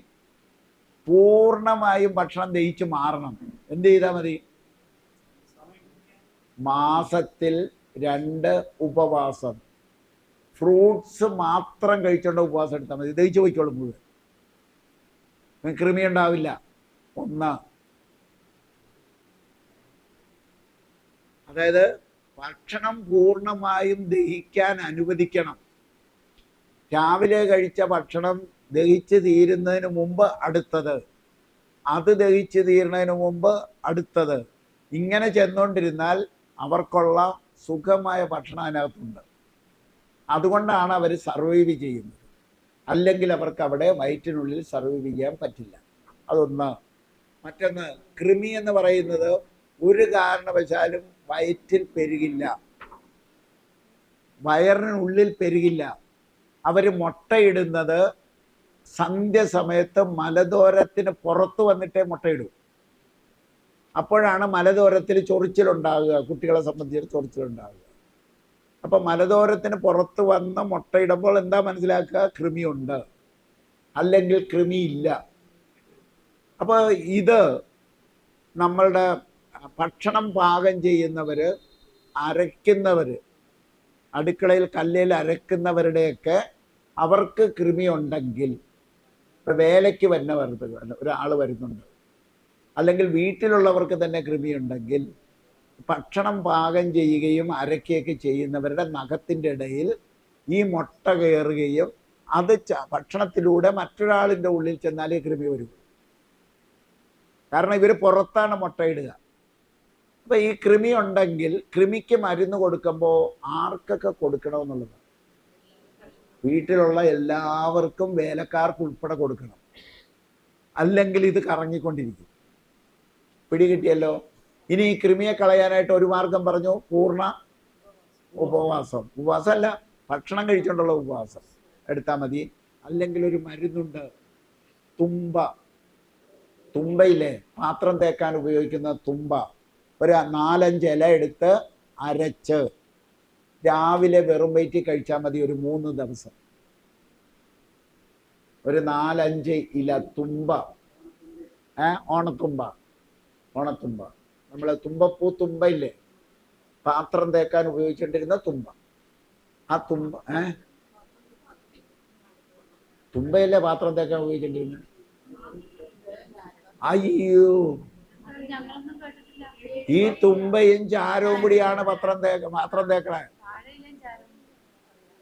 പൂർണ്ണമായും ഭക്ഷണം ദഹിച്ച് മാറണം. എന്ത് ചെയ്താൽ മതി? മാസത്തിൽ 2 ഉപവാസം, ഫ്രൂട്ട്സ് മാത്രം കഴിച്ചുകൊണ്ട് ഉപവാസം എടുത്താൽ മതി. ദഹിച്ചു പോയിക്കോളും മുഴുവൻ. കൃമി ഉണ്ടാവില്ല. 1, അതായത് ഭക്ഷണം പൂർണ്ണമായും ദഹിക്കാൻ അനുവദിക്കണം. രാവിലെ കഴിച്ച ഭക്ഷണം ദഹിച്ച് തീരുന്നതിന് മുമ്പ് അടുത്തത്, അത് ദഹിച്ച് തീരുന്നതിന് മുമ്പ് അടുത്തത്, ഇങ്ങനെ ചെന്നുകൊണ്ടിരുന്നാൽ അവർക്കുള്ള സുഖമായ ഭക്ഷണം അതിനകത്തുണ്ട്. അതുകൊണ്ടാണ് അവർ സർവൈവ് ചെയ്യുന്നത്. അല്ലെങ്കിൽ അവർക്ക് അവിടെ വയറ്റിനുള്ളിൽ സർവൈവ് ചെയ്യാൻ പറ്റില്ല. അതൊന്ന്. മറ്റൊന്ന്, കൃമി എന്ന് പറയുന്നത് ഒരു കാരണവശാലും വയറ്റിൽ പെരുകില്ല, വയറിനുള്ളിൽ പെരുകില്ല. അവർ മുട്ടയിടുന്നത് സന്ധ്യ സമയത്ത് മലദ്വാരത്തിന് പുറത്ത് വന്നിട്ടേ മുട്ടയിടും. അപ്പോഴാണ് മലദ്വാരത്തിൽ ചൊറിച്ചിലുണ്ടാകുക. കുട്ടികളെ സംബന്ധിച്ച് ചൊറിച്ചിലുണ്ടാകുക. അപ്പൊ മലദ്വാരത്തിന് പുറത്ത് വന്ന് മുട്ടയിടുമ്പോൾ എന്താ മനസ്സിലാക്കുക? കൃമിയുണ്ട്, അല്ലെങ്കിൽ കൃമിയില്ല. അപ്പോൾ ഇത് നമ്മളുടെ ഭക്ഷണം പാകം ചെയ്യുന്നവർ, അരയ്ക്കുന്നവർ, അടുക്കളയിൽ കല്ലിൽ അരയ്ക്കുന്നവരുടെയൊക്കെ അവർക്ക് കൃമി ഉണ്ടെങ്കിൽ, ഇപ്പം വേലയ്ക്ക് ഒരാൾ വരുന്നുണ്ട്, അല്ലെങ്കിൽ വീട്ടിലുള്ളവർക്ക് തന്നെ കൃമിയുണ്ടെങ്കിൽ, ഭക്ഷണം പാകം ചെയ്യുകയും അരയ്ക്കുകയൊക്കെ ചെയ്യുന്നവരുടെ നഖത്തിൻ്റെ ഇടയിൽ ഈ മുട്ട കയറുകയും അത് ഭക്ഷണത്തിലൂടെ മറ്റൊരാളിൻ്റെ ഉള്ളിൽ ചെന്നാലേ കൃമി വരും. കാരണം ഇവർ പുറത്താണ് മുട്ടയിടുക. അപ്പൊ ഈ കൃമി ഉണ്ടെങ്കിൽ കൃമിക്ക് മരുന്ന് കൊടുക്കുമ്പോൾ ആർക്കൊക്കെ കൊടുക്കണമെന്നുള്ളത് വീട്ടിലുള്ള എല്ലാവർക്കും, വേലക്കാർക്ക് ഉൾപ്പെടെ കൊടുക്കണം. അല്ലെങ്കിൽ ഇത് കറങ്ങിക്കൊണ്ടിരിക്കും. പിടികിട്ടിയല്ലോ. ഇനി ഈ കൃമിയെ കളയാനായിട്ട് ഒരു മാർഗം പറഞ്ഞു, പൂർണ്ണ ഉപവാസം. ഉപവാസമല്ല, ഭക്ഷണം കഴിച്ചുകൊണ്ടുള്ള ഉപവാസം എടുത്താൽ മതി. അല്ലെങ്കിൽ ഒരു മരുന്നുണ്ട്, തുമ്പ. തുമ്പയില്ലേ, പാത്രം തേക്കാൻ ഉപയോഗിക്കുന്ന തുമ്പ. ഒരു 4-5 ഇല എടുത്ത് അരച്ച് രാവിലെ വെറും വയറ്റിൽ കഴിച്ചാൽ മതി. ഒരു 3 ദിവസം. ഒരു 4-5 ഇല തുമ്പ, ഓണത്തുമ്പ. ഓണത്തുമ്പ നമ്മളെ തുമ്പപ്പൂ തുമ്പയില്ലേ, പാത്രം തേക്കാൻ ഉപയോഗിച്ചിട്ടിരുന്ന തുമ്പ. ആ തുമ്പ തുമ്പയല്ലേ പാത്രം തേക്കാൻ ഉപയോഗിച്ചിട്ടിരുന്നത്? അയ്യോ, ഈ തുമ്പയും ചാരവും കൂടിയാണ് പാത്രം തേക്കണേ.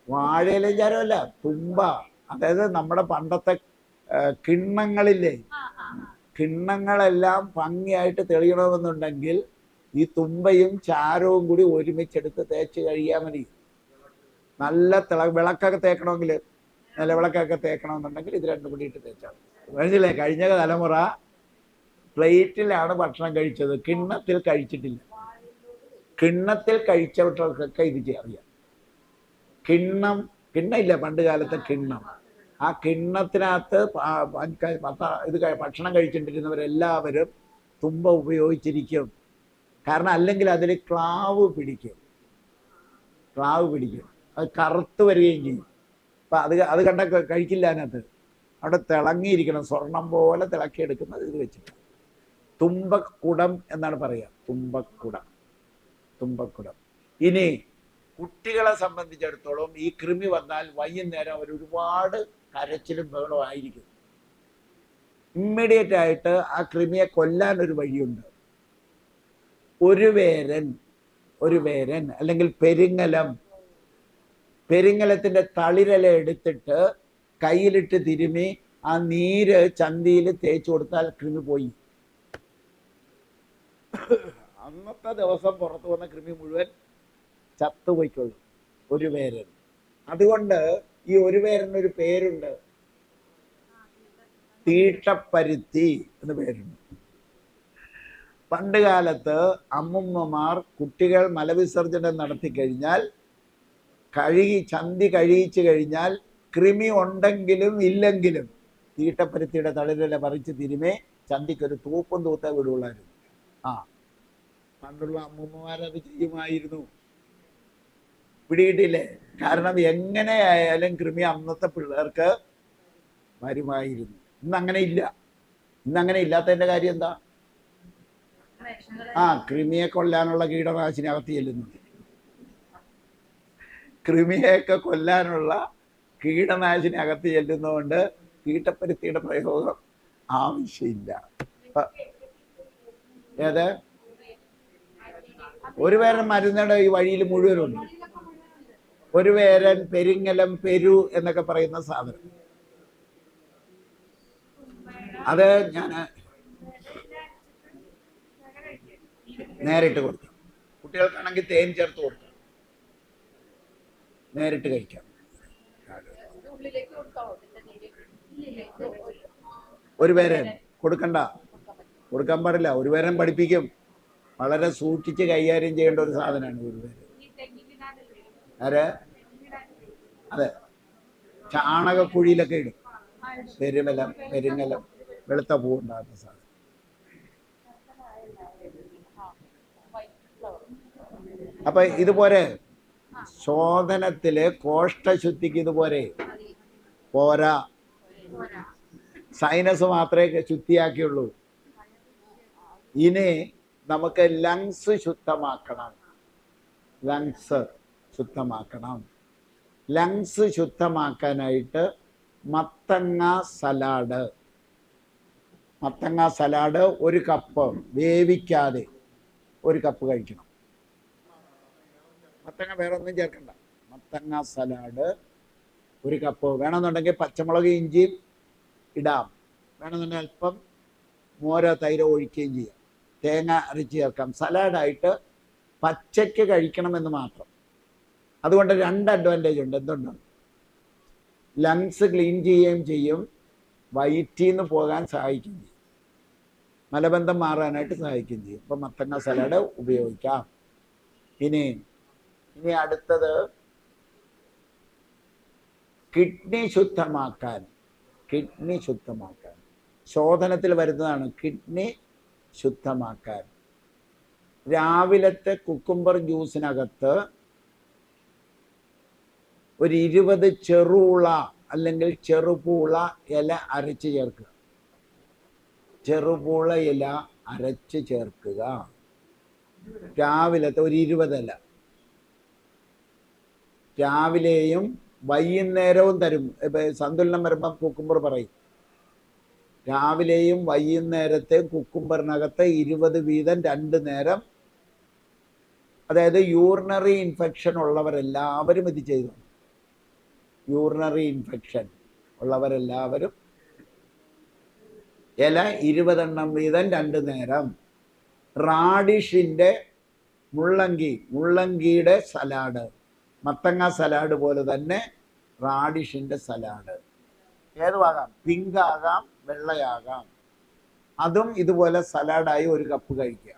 വാഴയിലും ചാരമല്ല, തുമ്പ. അതായത് നമ്മുടെ പണ്ടത്തെ കിണ്ണങ്ങളില്ലേ, കിണ്ണങ്ങളെല്ലാം ഭംഗിയായിട്ട് തെളിയണമെന്നുണ്ടെങ്കിൽ ഈ തുമ്പയും ചാരവും കൂടി ഒരുമിച്ചെടുത്ത് തേച്ച് കഴിയാൻ മതി. നല്ല വിളക്കൊക്കെ തേക്കണമെങ്കിൽ, നിലവിളക്കൊക്കെ തേക്കണമെന്നുണ്ടെങ്കിൽ ഇത് രണ്ടും കൂടി ഇട്ട് തേച്ചാൽ മനസ്സിലെ. കഴിഞ്ഞ തലമുറ പ്ലേറ്റിലാണ് ഭക്ഷണം കഴിച്ചത്, കിണ്ണത്തിൽ കഴിച്ചിട്ടില്ല. കിണ്ണത്തിൽ കഴിച്ചവർക്കൊക്കെ ഇത് അറിയാം. കിണ്ണമില്ല പണ്ട് കാലത്തെ കിണ്ണം. ആ കിണ്ണത്തിനകത്ത് ഇത് ഭക്ഷണം കഴിച്ചിട്ടിരുന്നവരെല്ലാവരും തുമ്പ ഉപയോഗിച്ചിരിക്കും. കാരണം അല്ലെങ്കിൽ അതിൽ ക്ലാവ് പിടിക്കും. അത് കറുത്ത് വരികയും ചെയ്യും. അപ്പം അത് കണ്ട കഴിക്കില്ല. അതിനകത്ത് അവിടെ തിളങ്ങിയിരിക്കണം, സ്വർണം പോലെ തിളക്കിയെടുക്കുന്നത് ഇത് വെച്ചിട്ട്. തുമ്പക്കുടം എന്നാണ് പറയുക. തുമ്പക്കുടം. ഇനി കുട്ടികളെ സംബന്ധിച്ചിടത്തോളം ഈ കൃമി വന്നാൽ വൈകുന്നേരം അവർ ഒരുപാട് കരച്ചിലും ബഹളവും ആയിരിക്കും. ഇമ്മീഡിയറ്റ് ആയിട്ട് ആ കൃമിയെ കൊല്ലാൻ ഒരു വഴിയുണ്ട്. ഒരു വേരൻ അല്ലെങ്കിൽ പെരിങ്ങലത്തിന്റെ തളിരല എടുത്തിട്ട് കയ്യിലിട്ട് തിരുമി ആ നീര് ചന്തിയിൽ തേച്ചു കൊടുത്താൽ കൃമി പോയി. അന്നത്തെ ദിവസം പുറത്തു വന്ന കൃമി മുഴുവൻ ചത്തുപോയിക്കൊള്ളും. ഒരു വേരൻ. അതുകൊണ്ട് ഈ ഒരു വേരനൊരു പേരുണ്ട്, തീട്ടപ്പരുത്തി എന്ന് പേരുണ്ട്. പണ്ട് കാലത്ത് അമ്മുമ്മമാർ കുട്ടികൾ മലവിസർജനം നടത്തി കഴിഞ്ഞാൽ ചന്തി കഴിയിച്ചു കഴിഞ്ഞാൽ കൃമി ഉണ്ടെങ്കിലും ഇല്ലെങ്കിലും തീട്ടപ്പരുത്തിയുടെ തളിരില പറിച്ച് തിരുമേ ചന്തിക്കൊരു തൂപ്പും തൂത്തേ വിടുള്ളായിരുന്നു. പണ്ടുള്ള അമ്മുമ്മമാരത് ചെയ്യുമായിരുന്നു. പിടികിട്ടില്ലേ? കാരണം എങ്ങനെയായാലും കൃമി അന്നത്തെ പിള്ളേർക്ക് വരുമായിരുന്നു. ഇന്നങ്ങനെ ഇല്ലാത്തതിന്റെ കാര്യം എന്താ? കൃമിയെ കൊല്ലാനുള്ള കീടനാശിനി അകത്ത് ചെല്ലുന്നുണ്ട്. കൃമിയെയൊക്കെ കൊല്ലാനുള്ള കീടനാശിനി അകത്ത് ചെല്ലുന്നതുകൊണ്ട് തീട്ടപ്പരുത്തിയുടെ പ്രയോഗം ആവശ്യമില്ല. ഏത് ഒരു വേരൻ മരുന്നുടെ ഈ വഴിയിൽ മുഴുവനുണ്ട്. ഒരു വേരൻ, പെരിങ്ങലം, പെരു എന്നൊക്കെ പറയുന്ന സാധനം. അത് ഞാൻ നേരിട്ട് കൊടുക്കാം. കുട്ടികൾക്കാണെങ്കിൽ തേൻ ചേർത്ത് കൊടുക്കാം, നേരിട്ട് കഴിക്കാം. ഒരു വേരൻ കൊടുക്കാൻ പാടില്ല. ഒരു വേരൻ പഠിപ്പിക്കും. വളരെ സൂക്ഷിച്ച് കൈകാര്യം ചെയ്യേണ്ട ഒരു സാധനമാണ് ഒരു വേരൻ. അതെ, ചാണകക്കുഴിയിലൊക്കെ ഇടും. പെരിങ്ങലം വെളുത്ത പൂ ഉണ്ടാകുന്ന സാധനം. അപ്പൊ ഇതുപോലെ ശോധനത്തില് കോഷ്ഠശുദ്ധിക്ക് ഇതുപോലെ പോരാ. സൈനസ് മാത്രമേ ശുദ്ധിയാക്കിയുള്ളൂ. ഇനി നമുക്ക് ലങ്സ് ശുദ്ധമാക്കണം. ലങ്സ് ശുദ്ധമാക്കാനായിട്ട് മത്തങ്ങ സലാഡ് 1 കപ്പ് വേവിക്കാതെ 1 കപ്പ് കഴിക്കണം. മത്തങ്ങ വേറെ ഒന്നും ചേർക്കണ്ട. മത്തങ്ങ സലാഡ് 1 കപ്പ്. വേണമെന്നുണ്ടെങ്കിൽ പച്ചമുളക് ഇഞ്ചിയും ഇടാം. വേണമെന്നുണ്ടെങ്കിൽ അല്പം മോരോ തൈരോ ഒഴിക്കുകയും ചെയ്യാം. തേങ്ങ അരച്ച് ചേർക്കാം. സലാഡായിട്ട് പച്ചയ്ക്ക് കഴിക്കണമെന്ന് മാത്രം. അതുകൊണ്ട് 2 അഡ്വാൻറ്റേജ് ഉണ്ട്. എന്തുണ്ട്? ലങ്സ് ക്ലീൻ ചെയ്യുകയും ചെയ്യും, വയറ്റിൽ നിന്ന് പോകാൻ സഹായിക്കുകയും ചെയ്യും, മലബന്ധം മാറാനായിട്ട് സഹായിക്കുകയും ചെയ്യും. അപ്പം മത്തങ്ങ സലാഡ് ഉപയോഗിക്കാം. ഇനി അടുത്തത് കിഡ്നി ശുദ്ധമാക്കാൻ. ശോധനത്തിൽ വരുന്നതാണ് കിഡ്നി ശുദ്ധമാക്കാൻ. രാവിലത്തെ കുക്കുംബർ ജ്യൂസിനകത്ത് ഒരു 20 ചെറുള അല്ലെങ്കിൽ ചെറുപൂള ഇല അരച്ച് ചേർക്കുക. ചെറുപൂള ഇല അരച്ച് ചേർക്കുക. രാവിലത്തെ ഒരു 20 ഇല രാവിലെയും വൈകുന്നേരവും തരും. സന്തുലനം വരുമ്പം കുക്കുംബർ പറയും, രാവിലെയും വൈകുന്നേരത്തെ കുക്കുംബറിനകത്ത് 20 വീതം 2 നേരം. അതായത് യൂറിനറി ഇൻഫെക്ഷൻ ഉള്ളവരെല്ലാവരും ഇത് ചെയ്തു. യൂറിനറി ഇൻഫെക്ഷൻ ഉള്ളവരെല്ലാവരും ഇല 20 എണ്ണം വീതം 2 നേരം. റാഡിഷിൻ്റെ മുള്ളങ്കിയുടെ സലാഡ്, മത്തങ്ങ സലാഡ് പോലെ തന്നെ റാഡിഷിൻ്റെ സലാഡ് ഏതുമാകാം, പിങ്ക് ആകാം, വെള്ളയാകാം. അതും ഇതുപോലെ സലാഡായി 1 കപ്പ് കഴിക്കുക.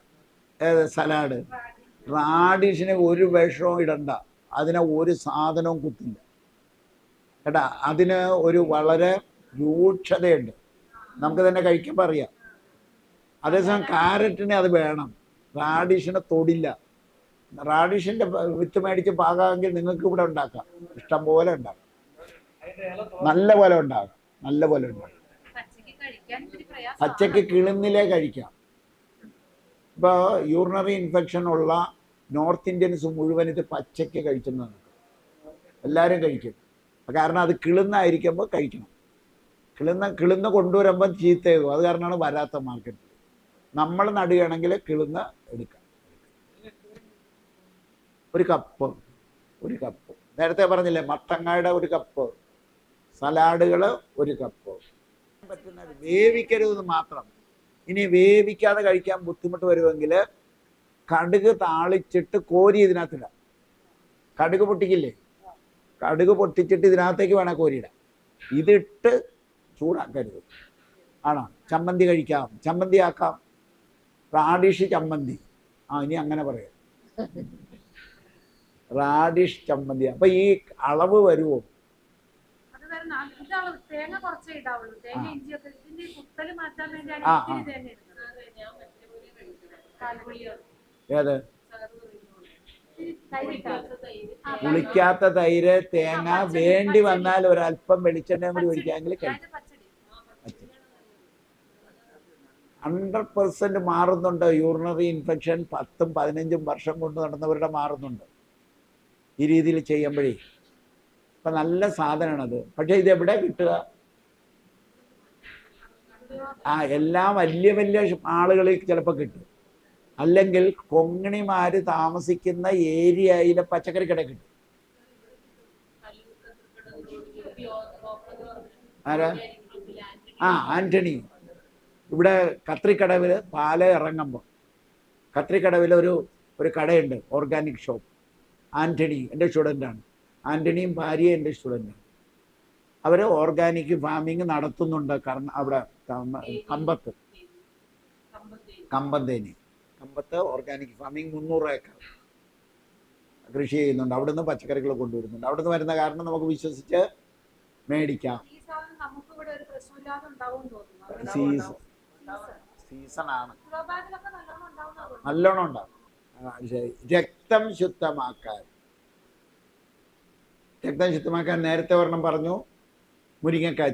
സലാഡ് റാഡിഷിന് ഒരു വിഷവും ഇടണ്ട, അതിനെ ഒരു സാധനവും കുത്തില്ല കേട്ടാ. അതിന് ഒരു വളരെ രൂക്ഷതയുണ്ട്, നമുക്ക് തന്നെ കഴിക്കുമ്പോൾ അറിയാം. അതേസമയം കാരറ്റിന് അത് വേണം, റാഡിഷിനെ തൊടില്ല. റാഡിഷിൻ്റെ വിത്ത് മേടിച്ച് പാകാമെങ്കിൽ നിങ്ങൾക്ക് ഇവിടെ ഉണ്ടാക്കാം, ഇഷ്ടം പോലെ ഉണ്ടാക്കാം, നല്ല പോലെ ഉണ്ടാകാം. പച്ചയ്ക്ക് കിളുന്നിലേ കഴിക്കാം. ഇപ്പോൾ യൂറിനറി ഇൻഫെക്ഷൻ ഉള്ള നോർത്ത് ഇന്ത്യൻസ് മുഴുവൻ ഇത് പച്ചയ്ക്ക് കഴിക്കുന്നതാണ്. എല്ലാവരും കഴിക്കും, കാരണം അത് കിളുന്നായിരിക്കുമ്പോൾ കഴിക്കണം. കിളുന്ന കൊണ്ടുവരുമ്പം ചീത്തയാകും, അത് കാരണമാണ് വരാത്ത മാർക്കറ്റിൽ. നമ്മൾ നടുകയാണെങ്കിൽ കിളുന്ന എടുക്കാം. 1 കപ്പ്. നേരത്തെ പറഞ്ഞില്ലേ, മത്തങ്ങയുടെ 1 കപ്പ്, സലാഡുകൾ 1 കപ്പ്. പറ്റുന്നത് വേവിക്കരുതെന്ന് മാത്രം. ഇനി വേവിക്കാതെ കഴിക്കാൻ ബുദ്ധിമുട്ട് വരുമെങ്കിൽ കടുക് താളിച്ചിട്ട് കോരി ഇതിനകത്തിടാം. കടുക് പൊട്ടിക്കില്ലേ, കടുക് പൊട്ടിച്ചിട്ട് ഇതിനകത്തേക്ക് വേണം കോരിയിടാം. ഇതിട്ട് ചൂടാക്കരുത്. ആണോ? ചമ്മന്തി കഴിക്കാം, ചമ്മന്തി ആക്കാം, റാഡിഷ് ചമ്മന്തി. ഇനി അങ്ങനെ പറയാം, റാഡിഷ് ചമ്മന്തി. അപ്പൊ ഈ അളവ് വരുമോ? ഏത്? പുളിക്കാത്ത തൈര്, തേങ്ങ, വേണ്ടി വന്നാൽ ഒരല്പം വെളിച്ചെണ്ണയും കൂടി ഒഴിക്കാമെങ്കിൽ കഴിക്കും. 100% മാറുന്നുണ്ട്. യൂറിനറി ഇൻഫെക്ഷൻ 10ഉം 15ഉം വർഷം കൊണ്ട് നടന്നവരുടെ മാറുന്നുണ്ട് ഈ രീതിയിൽ ചെയ്യുമ്പോഴേ. അപ്പം നല്ല സാധനമാണത്. പക്ഷെ ഇതെവിടെ കിട്ടുക? എല്ലാം വലിയ ആളുകളിൽ ചിലപ്പോൾ കിട്ടും, അല്ലെങ്കിൽ കൊങ്ങിണിമാർ താമസിക്കുന്ന ഏരിയയിലെ പച്ചക്കറി കട കിട്ടും. ആരാ? ആന്റണി. ഇവിടെ കത്രിക്കടവിൽ പാല ഇറങ്ങുമ്പോൾ കത്രിക്കടവിൽ ഒരു കടയുണ്ട്, ഓർഗാനിക് ഷോപ്പ്. ആന്റണി എൻ്റെ സ്റ്റുഡൻ്റാണ്. ആന്റണിയും ഭാര്യയും എൻ്റെ സ്റ്റുഡൻ്റാണ്. അവർ ഓർഗാനിക് ഫാമിങ് നടത്തുന്നുണ്ട്. കാരണം അവിടെ കമ്പത്ത് ഓർഗാനിക് ഫാമിങ് 300 ഏക്കർ കൃഷി ചെയ്യുന്നുണ്ട്. അവിടുന്ന് പച്ചക്കറികൾ കൊണ്ടുവരുന്നുണ്ട്. അവിടുന്ന് വരുന്ന കാരണം നമുക്ക് വിശ്വസിച്ച് മേടിക്കാം. സീസണാണ്, നല്ലോണം ഉണ്ടാവും. രക്തം ശുദ്ധമാക്കാൻ നേരത്തെ ഒരെണ്ണം പറഞ്ഞു, മുരിങ്ങക്കായ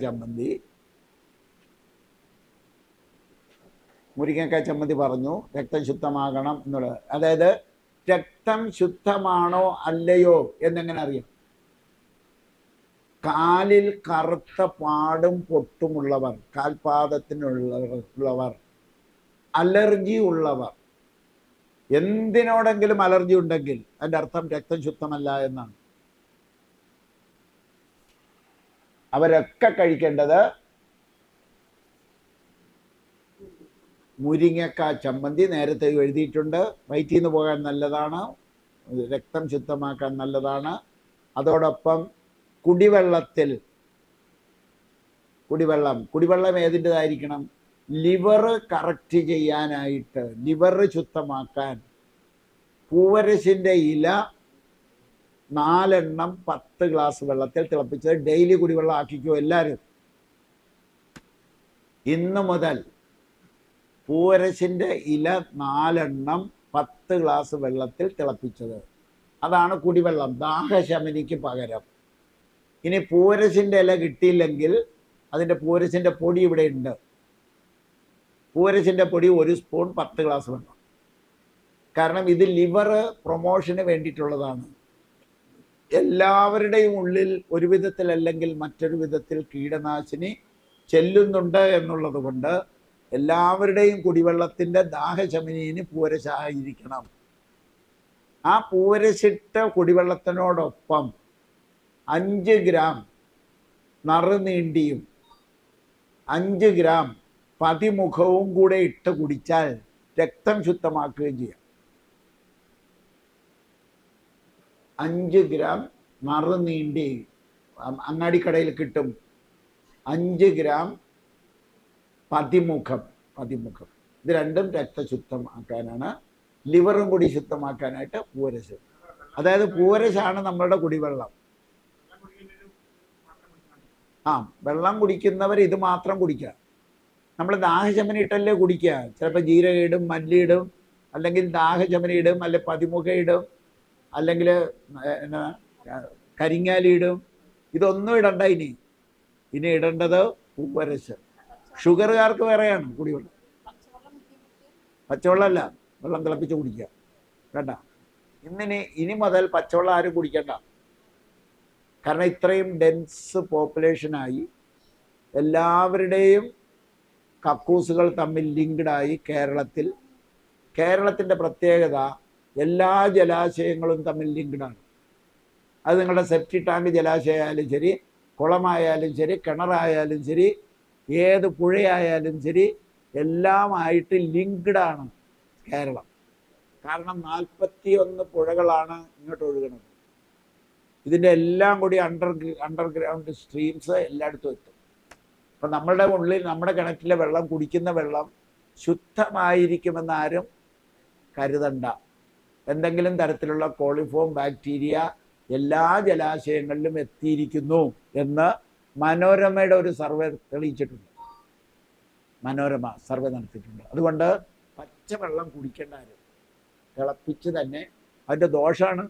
ചമ്മന്തി പറഞ്ഞു. രക്തം ശുദ്ധമാകണം എന്നുള്ളത്, അതായത് രക്തം ശുദ്ധമാണോ അല്ലയോ എന്നെങ്ങനെ അറിയാം? കാലിൽ കറുത്ത പാടും പൊട്ടുമുള്ളവർ, കാൽപാദത്തിനുള്ളവർ, അലർജി ഉള്ളവർ, എന്തിനോടെങ്കിലും അലർജി ഉണ്ടെങ്കിൽ അതിൻ്റെ അർത്ഥം രക്തം ശുദ്ധമല്ല എന്നാണ്. അവരൊക്കെ കഴിക്കേണ്ടത് മുരിങ്ങക്ക ചമ്മന്തി. നേരത്തെ എഴുതിയിട്ടുണ്ട്. വയറ്റിൽ നിന്ന് പോകാൻ നല്ലതാണ്, രക്തം ശുദ്ധമാക്കാൻ നല്ലതാണ്. അതോടൊപ്പം കുടിവെള്ളം ഏതിൻ്റെതായിരിക്കണം? ലിവർ കറക്റ്റ് ചെയ്യാനായിട്ട്, ലിവർ ശുദ്ധമാക്കാൻ പൂവരശിൻ്റെ ഇല 4 എണ്ണം 10 ഗ്ലാസ് വെള്ളത്തിൽ തിളപ്പിച്ചത് ഡെയിലി കുടിവെള്ളം ആക്കിക്കോ എല്ലാവരും. ഇന്ന് മുതൽ പൂവരശിൻ്റെ ഇല 4 എണ്ണം 10 ഗ്ലാസ് വെള്ളത്തിൽ തിളപ്പിച്ചത്, അതാണ് കുടിവെള്ളം, ദാഹശമനിക്ക് പകരം. ഇനി പൂവരശിൻ്റെ ഇല കിട്ടിയില്ലെങ്കിൽ അതിൻ്റെ പൂവരശിൻ്റെ പൊടി ഇവിടെ ഉണ്ട്. പൂവരശിൻ്റെ പൊടി 1 സ്പൂൺ 10 ഗ്ലാസ് വെള്ളം. കാരണം ഇത് ലിവർ പ്രൊമോഷന് വേണ്ടിയിട്ടുള്ളതാണ്. എല്ലാവരുടെയും ഉള്ളിൽ ഒരു വിധത്തിലല്ലെങ്കിൽ മറ്റൊരു വിധത്തിൽ കീടനാശിനി ചെല്ലുന്നുണ്ട് എന്നുള്ളത് കൊണ്ട് എല്ലാവരുടെയും കുടിവെള്ളത്തിൻ്റെ ദാഹശമനിന് പൂവരശായിരിക്കണം. ആ പൂവരശിട്ട കുടിവെള്ളത്തിനോടൊപ്പം 5 ഗ്രാം നറുനീണ്ടിയും 5 ഗ്രാം പതിമുഖവും കൂടെ ഇട്ട് കുടിച്ചാൽ രക്തം ശുദ്ധമാക്കുകയും ചെയ്യാം. 5 ഗ്രാം നറുനീണ്ടി അങ്ങാടിക്കടയിൽ കിട്ടും. 5 ഗ്രാം പതിമുഖം. ഇത് രണ്ടും രക്തശുദ്ധമാക്കാനാണ്, ലിവറും കൂടി ശുദ്ധമാക്കാനായിട്ട് പൂവരശ്. അതായത് പൂവരശാണ് നമ്മളുടെ കുടിവെള്ളം. വെള്ളം കുടിക്കുന്നവർ ഇത് മാത്രം കുടിക്കുക. നമ്മൾ ദാഹശമനി ഇട്ടല്ലേ കുടിക്കുക. ചിലപ്പോൾ ജീരകം ഇടും, മല്ലി ഇടും, അല്ലെങ്കിൽ ദാഹശമനി ഇടും, അല്ലെങ്കിൽ പതിമുഖ ഇടും, അല്ലെങ്കിൽ എന്നാ കരിങ്ങാലി ഇടും. ഇതൊന്നും ഇടണ്ട. ഇനി ഇടേണ്ടത് പൂവരശ്. ഷുഗറുകാർക്ക് വേറെയാണ് കുടിവെള്ളം. പച്ചവെള്ളമല്ല, വെള്ളം തിളപ്പിച്ച് കുടിക്കുക കേട്ട. ഇനി മുതൽ പച്ചവെള്ളം ആരും കുടിക്കണ്ട. കാരണം ഇത്രയും ഡെൻസ് പോപ്പുലേഷനായി എല്ലാവരുടെയും കക്കൂസുകൾ തമ്മിൽ ലിങ്ക്ഡായി കേരളത്തിൻ്റെ പ്രത്യേകത എല്ലാ ജലാശയങ്ങളും തമ്മിൽ ലിങ്ക്ഡാണ്. അത് നിങ്ങളുടെ സെപ്റ്റി ടാങ്ക് ജലാശയമായാലും ശരി, കുളമായാലും ശരി, കിണറായാലും ശരി, ഏത് പുഴയായാലും ശരി, എല്ലാമായിട്ട് ലിങ്ക്ഡാണ് കേരളം. കാരണം 41 പുഴകളാണ് ഇങ്ങോട്ട് ഒഴുകുന്നത്. ഇതിൻ്റെ എല്ലാം കൂടി അണ്ടർഗ്രൗണ്ട് സ്ട്രീംസ് എല്ലായിടത്തും എത്തും. അപ്പം നമ്മളുടെ ഉള്ളിൽ നമ്മുടെ കിണറ്റിലെ വെള്ളം, കുടിക്കുന്ന വെള്ളം ശുദ്ധമായിരിക്കുമെന്ന് ആരും കരുതണ്ട. എന്തെങ്കിലും തരത്തിലുള്ള കോളിഫോം ബാക്ടീരിയ എല്ലാ ജലാശയങ്ങളിലും എത്തിയിരിക്കുന്നു എന്ന് മനോരമയുടെ ഒരു സർവേ തെളിയിച്ചിട്ടുണ്ട്. മനോരമ സർവേ നടത്തിയിട്ടുണ്ട്. അതുകൊണ്ട് പച്ചവെള്ളം കുടിക്കേണ്ട ആരും തിളപ്പിച്ച് തന്നെ. അതിൻ്റെ ദോഷമാണ്,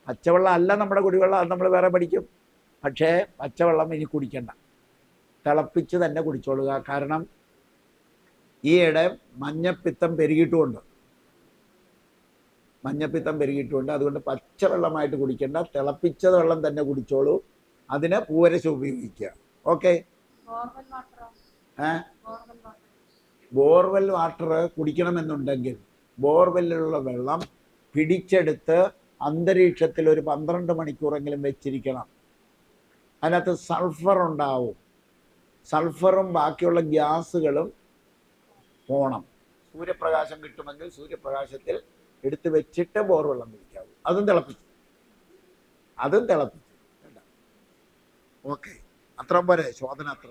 പച്ചവെള്ളം അല്ല നമ്മുടെ കുടിവെള്ളം, അത് നമ്മൾ വേറെ പഠിക്കും. പക്ഷേ പച്ചവെള്ളം ഇനി കുടിക്കണ്ട, തിളപ്പിച്ച് തന്നെ കുടിച്ചോളുക. കാരണം ഈയിടെ മഞ്ഞപ്പിത്തം പെരുകിയിട്ടുമുണ്ട്. അതുകൊണ്ട് പച്ചവെള്ളമായിട്ട് കുടിക്കേണ്ട, തിളപ്പിച്ചത് വെള്ളം തന്നെ കുടിച്ചോളൂ. അതിന് പൂവരശ് ഉപയോഗിക്കുക. ഓക്കെ. ബോർവെൽ വാട്ടർ കുടിക്കണമെന്നുണ്ടെങ്കിൽ ബോർവെല്ലിലുള്ള വെള്ളം പിടിച്ചെടുത്ത് അന്തരീക്ഷത്തിൽ ഒരു 12 മണിക്കൂറെങ്കിലും വെച്ചിരിക്കണം. അതിനകത്ത് സൾഫർ ഉണ്ടാവും. സൾഫറും ബാക്കിയുള്ള ഗ്യാസുകളും പോണം. സൂര്യപ്രകാശം കിട്ടുമെങ്കിൽ സൂര്യപ്രകാശത്തിൽ എടുത്ത് വെച്ചിട്ട് ബോർവെള്ളം കുടിക്കാവൂ. അതും തിളപ്പിച്ചു. ഓക്കെ, അത്രയും പോരെ ശോധന. അത്ര